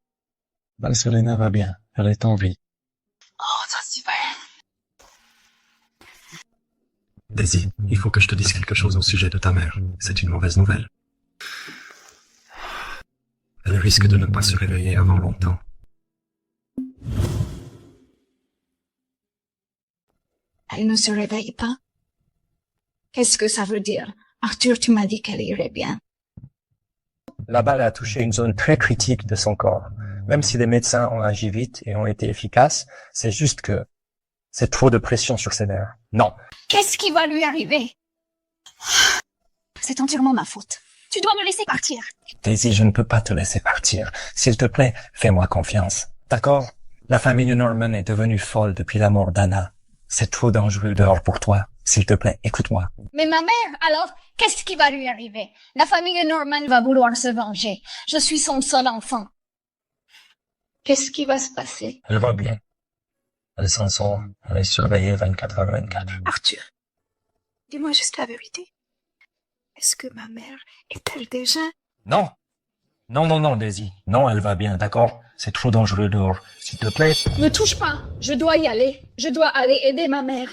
Selena va bien. Elle est en vie.
Oh, ça super.
Daisy, il faut que je te dise quelque chose au sujet de ta mère. C'est une mauvaise nouvelle. Elle risque de ne pas se réveiller avant longtemps.
Elle ne se réveille pas? Qu'est-ce que ça veut dire? Arthur, tu m'as dit qu'elle irait bien.
La balle a touché une zone très critique de son corps. Même si les médecins ont agi vite et ont été efficaces, c'est juste que c'est trop de pression sur ses nerfs. Non.
Qu'est-ce qui va lui arriver? C'est entièrement ma faute. Tu dois me laisser partir.
Daisy, je ne peux pas te laisser partir. S'il te plaît, fais-moi confiance. D'accord? La famille Norman est devenue folle depuis la mort d'Anna. C'est trop dangereux dehors pour toi. S'il te plaît, écoute-moi.
Mais ma mère, alors, qu'est-ce qui va lui arriver? La famille Norman va vouloir se venger. Je suis son seul enfant. Qu'est-ce qui va se passer?
Elle va bien. Elle s'en sort. Elle est surveillée 24h/24.
Arthur, dis-moi juste la vérité. Est-ce que ma mère est-elle déjà...
Non. Non, Daisy. Non, elle va bien, d'accord? C'est trop dangereux dehors. S'il te plaît.
Ne touche pas. Je dois y aller. Je dois aller aider ma mère.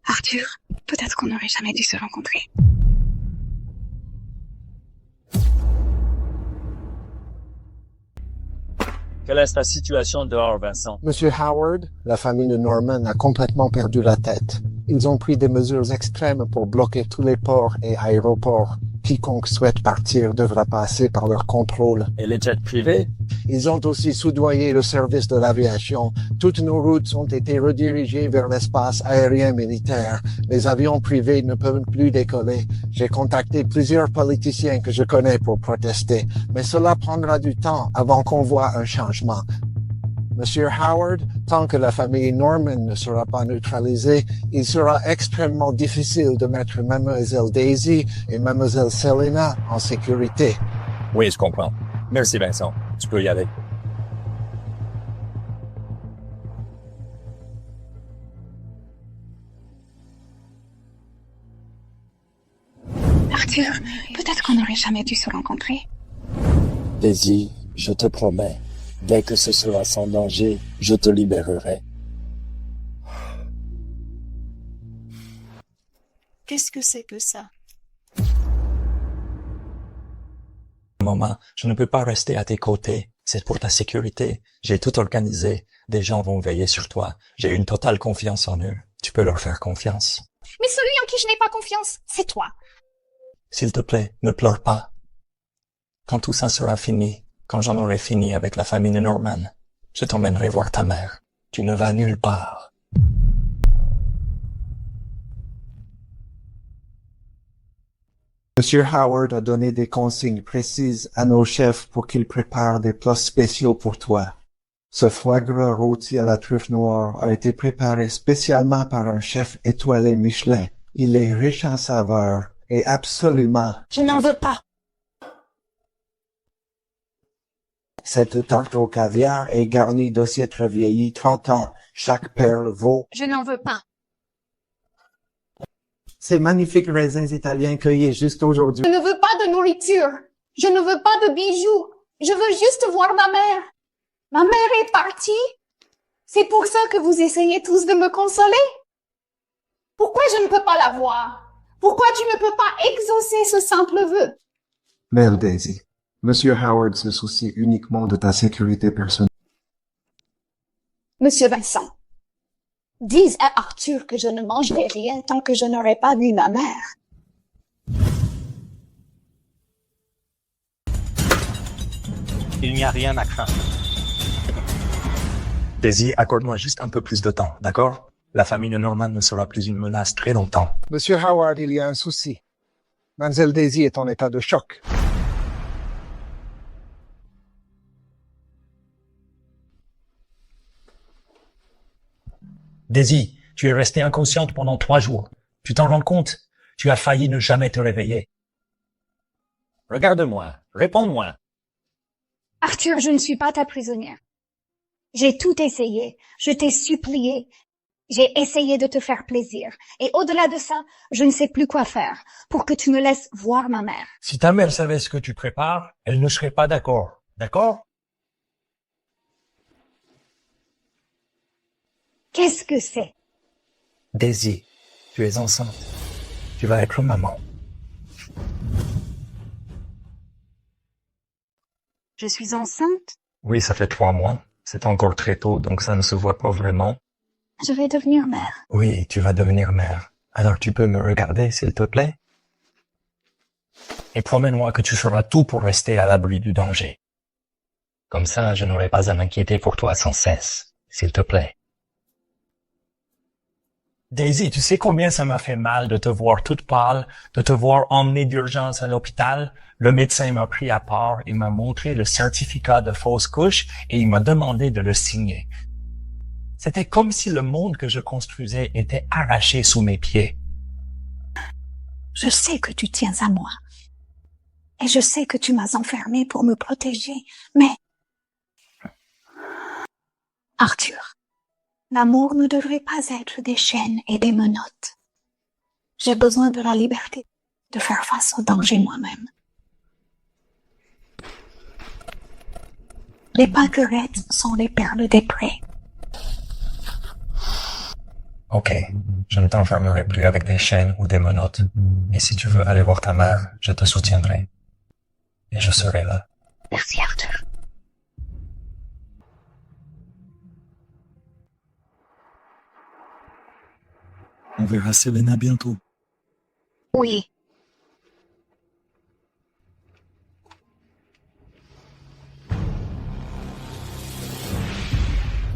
Arthur, peut-être qu'on n'aurait jamais dû se rencontrer.
Quelle est ta situation dehors, Vincent?
Monsieur Howard, la famille de Norman a complètement perdu la tête. Ils ont pris des mesures extrêmes pour bloquer tous les ports et aéroports. Quiconque souhaite partir devra passer par leur contrôle.
Et les jets privés?
Ils ont aussi soudoyé le service de l'aviation. Toutes nos routes ont été redirigées vers l'espace aérien militaire. Les avions privés ne peuvent plus décoller. J'ai contacté plusieurs politiciens que je connais pour protester, mais cela prendra du temps avant qu'on voit un changement. Monsieur Howard, tant que la famille Norman ne sera pas neutralisée, il sera extrêmement difficile de mettre Mademoiselle Daisy et Mademoiselle Selena en sécurité.
Oui, je comprends. Merci, Vincent. Tu peux y aller.
Arthur, peut-être qu'on n'aurait jamais dû se rencontrer.
Daisy, je te promets, dès que ce sera sans danger, je te libérerai.
Qu'est-ce que c'est que ça?
Maman, je ne peux pas rester à tes côtés. C'est pour ta sécurité. J'ai tout organisé. Des gens vont veiller sur toi. J'ai une totale confiance en eux. Tu peux leur faire confiance.
Mais celui en qui je n'ai pas confiance, c'est toi.
S'il te plaît, ne pleure pas. Quand tout ça sera fini, quand j'en aurai fini avec la famille de Norman, je t'emmènerai voir ta mère. Tu ne vas nulle part.
Monsieur Howard a donné des consignes précises à nos chefs pour qu'ils préparent des plats spéciaux pour toi. Ce foie gras rôti à la truffe noire a été préparé spécialement par un chef étoilé Michelin. Il est riche en saveurs et absolument...
Je n'en veux pas.
Cette tarte au caviar est garnie d'assiettes vieillies 30 ans. Chaque perle vaut...
Je n'en veux pas.
Ces magnifiques raisins italiens cueillis juste aujourd'hui.
Je ne veux pas de nourriture. Je ne veux pas de bijoux. Je veux juste voir ma mère. Ma mère est partie. C'est pour ça que vous essayez tous de me consoler. Pourquoi je ne peux pas la voir? Pourquoi tu ne peux pas exaucer ce simple vœu?
Belle Daisy, Monsieur Howard se soucie uniquement de ta sécurité personnelle.
Monsieur Vincent, dis à Arthur que je ne mangerai rien tant que je n'aurai pas vu ma mère.
Il n'y a rien à craindre.
Daisy, accorde-moi juste un peu plus de temps, d'accord? La famille de Norman ne sera plus une menace très longtemps.
Monsieur Howard, il y a un souci. Mademoiselle Daisy est en état de choc.
Daisy, tu es restée inconsciente pendant 3 jours. Tu t'en rends compte? Tu as failli ne jamais te réveiller. Regarde-moi. Réponds-moi.
Arthur, je ne suis pas ta prisonnière. J'ai tout essayé. Je t'ai supplié. J'ai essayé de te faire plaisir. Et au-delà de ça, je ne sais plus quoi faire pour que tu me laisses voir ma mère.
Si ta mère savait ce que tu prépares, elle ne serait pas d'accord. D'accord?
Qu'est-ce que c'est?
Daisy, tu es enceinte. Tu vas être maman.
Je suis enceinte?
Oui, ça fait 3 mois. C'est encore très tôt, donc ça ne se voit pas vraiment.
Je vais devenir mère.
Oui, tu vas devenir mère. Alors tu peux me regarder, s'il te plaît?
Et promets-moi que tu feras tout pour rester à l'abri du danger. Comme ça, je n'aurai pas à m'inquiéter pour toi sans cesse, s'il te plaît. Daisy, tu sais combien ça m'a fait mal de te voir toute pâle, de te voir emmenée d'urgence à l'hôpital? Le médecin m'a pris à part, il m'a montré le certificat de fausse couche et il m'a demandé de le signer. C'était comme si le monde que je construisais était arraché sous mes pieds.
Je sais que tu tiens à moi. Et je sais que tu m'as enfermé pour me protéger, mais... Arthur, l'amour ne devrait pas être des chaînes et des menottes. J'ai besoin de la liberté de faire face au danger moi-même. Les pâquerettes sont les perles des prés.
Ok, je ne t'enfermerai plus avec des chaînes ou des menottes. Et si tu veux aller voir ta mère, je te soutiendrai. Et je serai là.
Merci, Arthur.
On verra Selena bientôt.
Oui.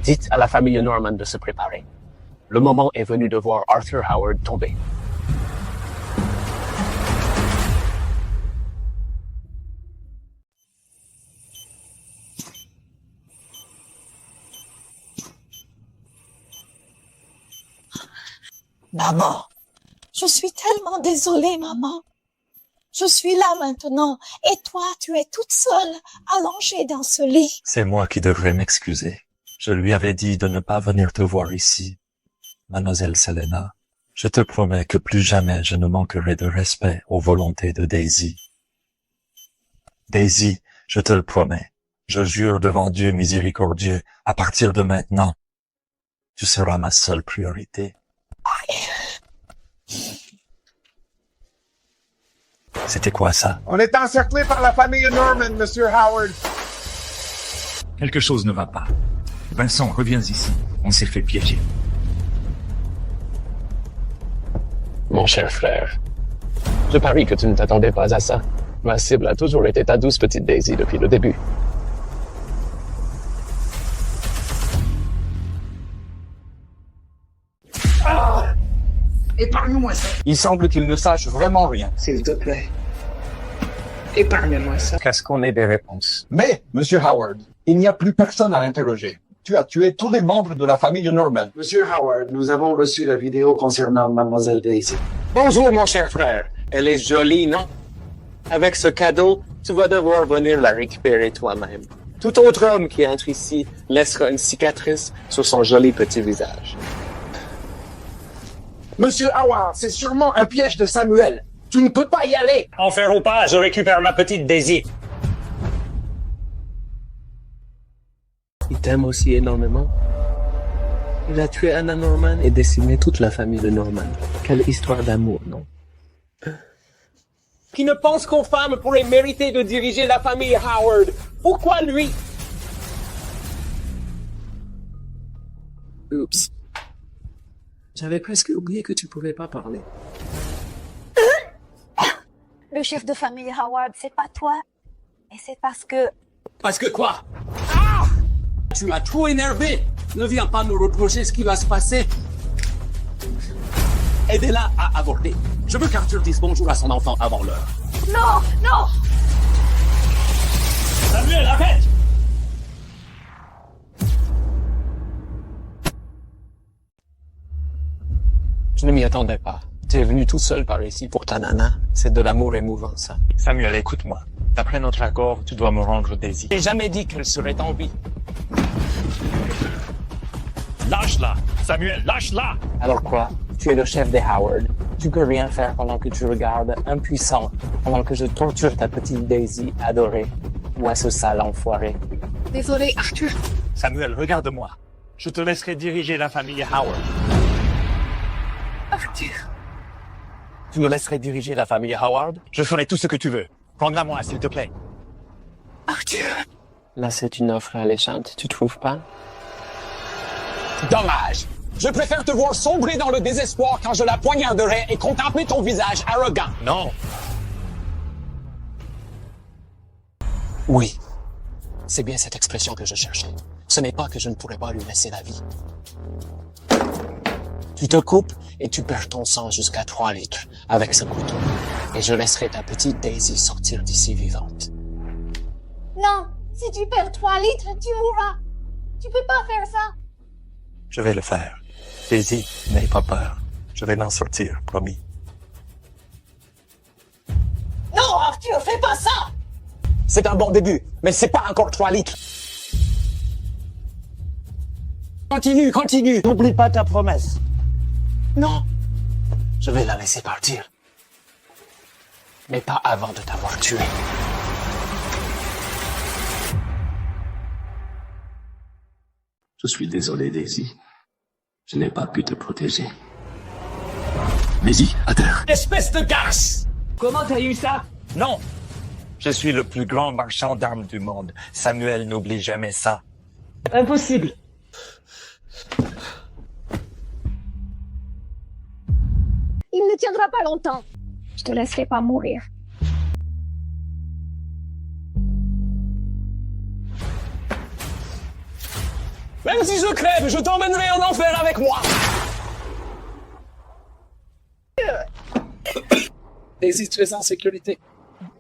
Dites à la famille Norman de se préparer. Le moment est venu de voir Arthur Howard tomber.
Maman, je suis tellement désolée, maman. Je suis là maintenant, et toi, tu es toute seule, allongée dans ce lit.
C'est moi qui devrais m'excuser. Je lui avais dit de ne pas venir te voir ici. Mademoiselle Selena, je te promets que plus jamais je ne manquerai de respect aux volontés de Daisy. Daisy, je te le promets. Je jure devant Dieu miséricordieux, à partir de maintenant, tu seras ma seule priorité. C'était quoi ça?
On est encerclé par la famille Norman, Monsieur Howard.
Quelque chose ne va pas. Vincent, reviens ici. On s'est fait piéger.
Mon cher frère, je parie que tu ne t'attendais pas à ça. Ma cible a toujours été ta douce petite Daisy depuis le début.
Ah! Épargne-moi ça.
Il semble qu'il ne sache vraiment rien.
S'il te plaît. Épargne-moi ça.
Qu'est-ce qu'on ait des réponses?
Mais, Monsieur Howard, il n'y a plus personne à interroger. Tu as tué tous les membres de la famille Norman.
Monsieur Howard, nous avons reçu la vidéo concernant Mademoiselle Daisy.
Bonjour, mon cher frère. Elle est jolie, non? Avec ce cadeau, tu vas devoir venir la récupérer toi-même. Tout autre homme qui entre ici laissera une cicatrice sur son joli petit visage.
Monsieur Howard, c'est sûrement un piège de Samuel. Tu ne peux pas y aller.
En faire ou pas, je récupère ma petite Daisy.
Il t'aime aussi énormément. Il a tué Anna Norman et décimé toute la famille de Norman. Quelle histoire d'amour, non? Qui ne pense qu'aux femmes pourraient mériter de diriger la famille Howard. Pourquoi lui? Oups. J'avais presque oublié que tu pouvais pas parler.
Le chef de famille Howard, c'est pas toi. Et c'est parce que...
Parce que quoi? Ah! Tu m'as trop énervé. Ne viens pas nous reprocher ce qui va se passer. Aidez-la à avorter. Je veux qu'Arthur dise bonjour à son enfant avant l'heure.
Non, non!
Samuel, arrête! Je ne m'y attendais pas. Tu es venu tout seul par ici pour ta nana. C'est de l'amour émouvant, ça.
Samuel, écoute-moi. D'après notre accord, tu dois me rendre Daisy.
J'ai jamais dit qu'elle serait en vie.
Lâche-la! Samuel, lâche-la!
Alors quoi? Tu es le chef des Howard. Tu peux rien faire pendant que tu regardes, impuissant, pendant que je torture ta petite Daisy adorée. Ou ce sale enfoiré.
Désolé, Arthur.
Samuel, regarde-moi. Je te laisserai diriger la famille Howard.
Arthur.
Tu me laisserais diriger la famille Howard?
Je ferai tout ce que tu veux. Prends-la moi, s'il te plaît.
Arthur.
Là, c'est une offre alléchante, tu trouves pas?
Dommage. Je préfère te voir sombrer dans le désespoir quand je la poignarderai et contempler ton visage arrogant.
Non.
Oui. C'est bien cette expression que je cherchais. Ce n'est pas que je ne pourrais pas lui laisser la vie. Tu te coupes et tu perds ton sang jusqu'à 3 litres avec ce couteau. Et je laisserai ta petite Daisy sortir d'ici vivante.
Non, si tu perds 3 litres, tu mourras. Tu peux pas faire ça.
Je vais le faire. Daisy, n'aie pas peur. Je vais m'en sortir, promis.
Non, Arthur, fais pas ça.
C'est un bon début, mais c'est pas encore 3 litres.
Continue, continue. N'oublie pas ta promesse.
Non, je vais la laisser partir. Mais pas avant de t'avoir tué.
Je suis désolé, Daisy. Je n'ai pas pu te protéger. Daisy, à terre.
Espèce de garce!
Comment t'as eu ça? Non. Je suis le plus grand marchand d'armes du monde. Samuel n'oublie jamais ça.
Impossible.
Il ne tiendra pas longtemps. Je te laisserai pas mourir.
Même si je crève, je t'emmènerai en enfer avec moi!
Daisy, tu es en sécurité.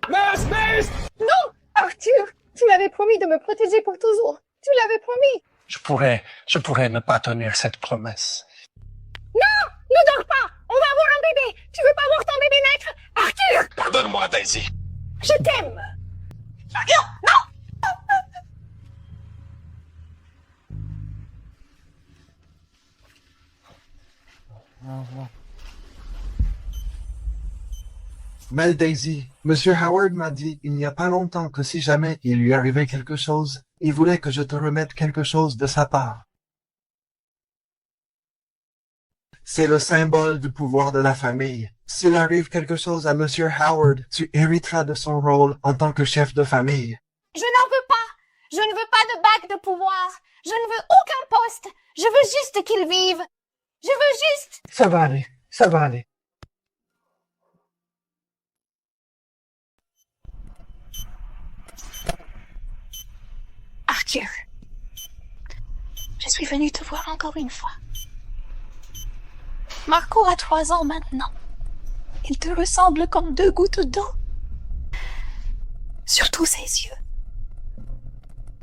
Mais...
Non, Arthur, tu m'avais promis de me protéger pour toujours. Tu l'avais promis.
Je pourrais ne pas tenir cette promesse.
Non, ne dors pas. On va avoir un bébé. Tu veux pas voir ton bébé naître? Arthur!
Pardonne-moi, Daisy.
Je t'aime. Arthur, non!
Mais Daisy, Monsieur Howard m'a dit il n'y a pas longtemps que si jamais il lui arrivait quelque chose, il voulait que je te remette quelque chose de sa part. C'est le symbole du pouvoir de la famille. S'il arrive quelque chose à Monsieur Howard, tu hériteras de son rôle en tant que chef de famille.
Je n'en veux pas. Je ne veux pas de bague de pouvoir. Je ne veux aucun poste. Je veux juste qu'il vive. Je veux juste...
Ça va aller, ça va aller.
Arthur, je suis venue te voir encore une fois. Marco a 3 ans maintenant. Il te ressemble comme 2 gouttes d'eau. Surtout ses yeux.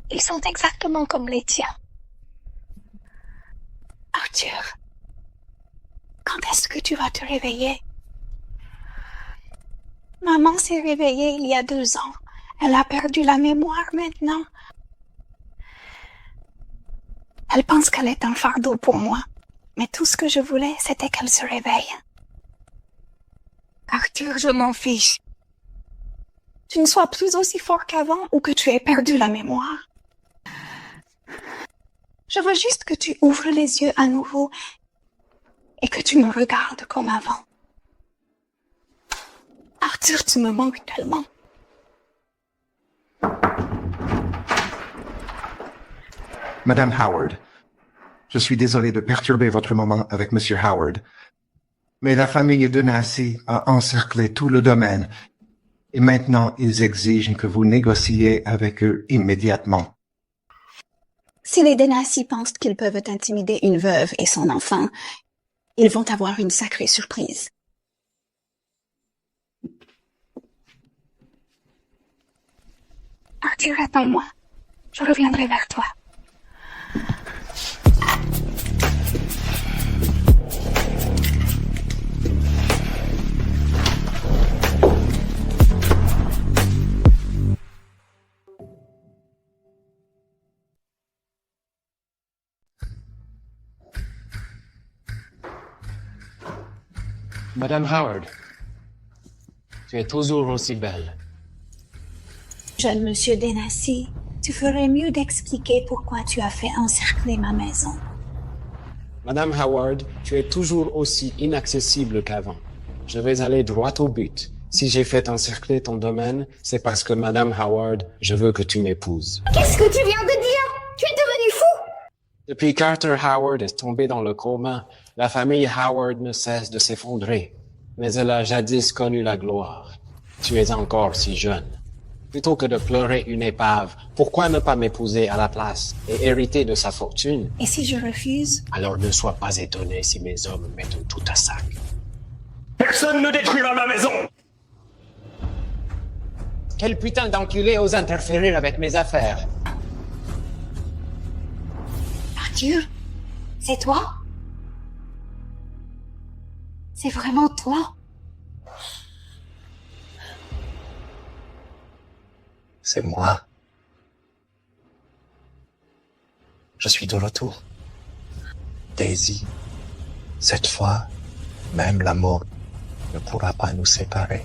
Ils sont exactement comme les tiens. Arthur, quand est-ce que tu vas te réveiller? Maman s'est réveillée il y a 2 ans. Elle a perdu la mémoire maintenant. Elle pense qu'elle est un fardeau pour moi. Mais tout ce que je voulais, c'était qu'elle se réveille. Arthur, je m'en fiche. Tu ne sois plus aussi fort qu'avant ou que tu aies perdu la mémoire. Je veux juste que tu ouvres les yeux à nouveau et que tu me regardes comme avant. Arthur, tu me manques tellement.
Madame Howard, je suis désolé de perturber votre moment avec Monsieur Howard, mais la famille de Nancy a encerclé tout le domaine et maintenant ils exigent que vous négociez avec eux immédiatement.
Si les Denassi pensent qu'ils peuvent intimider une veuve et son enfant, ils vont avoir une sacrée surprise. Arthur, attends-moi. Je reviendrai vers toi.
Madame Howard, tu es toujours aussi belle.
Jeune monsieur Denassi, tu ferais mieux d'expliquer pourquoi tu as fait encercler ma maison.
Madame Howard, tu es toujours aussi inaccessible qu'avant. Je vais aller droit au but. Si j'ai fait encercler ton domaine, c'est parce que Madame Howard, je veux que tu m'épouses.
Qu'est-ce que tu viens de dire? Tu es devenu fou?
Depuis Carter Howard est tombé dans le coma, la famille Howard ne cesse de s'effondrer. Mais elle a jadis connu la gloire. Tu es encore si jeune.
Plutôt que de pleurer une épave, pourquoi ne pas m'épouser à la place et hériter de sa fortune?
Et si je refuse?
Alors ne sois pas étonné si mes hommes mettent tout à sac.
Personne ne détruira ma maison!
Quel putain d'enculé ose interférer avec mes affaires?
Arthur, c'est toi? C'est vraiment toi?
C'est moi. Je suis de retour. Daisy, cette fois, même la mort ne pourra pas nous séparer.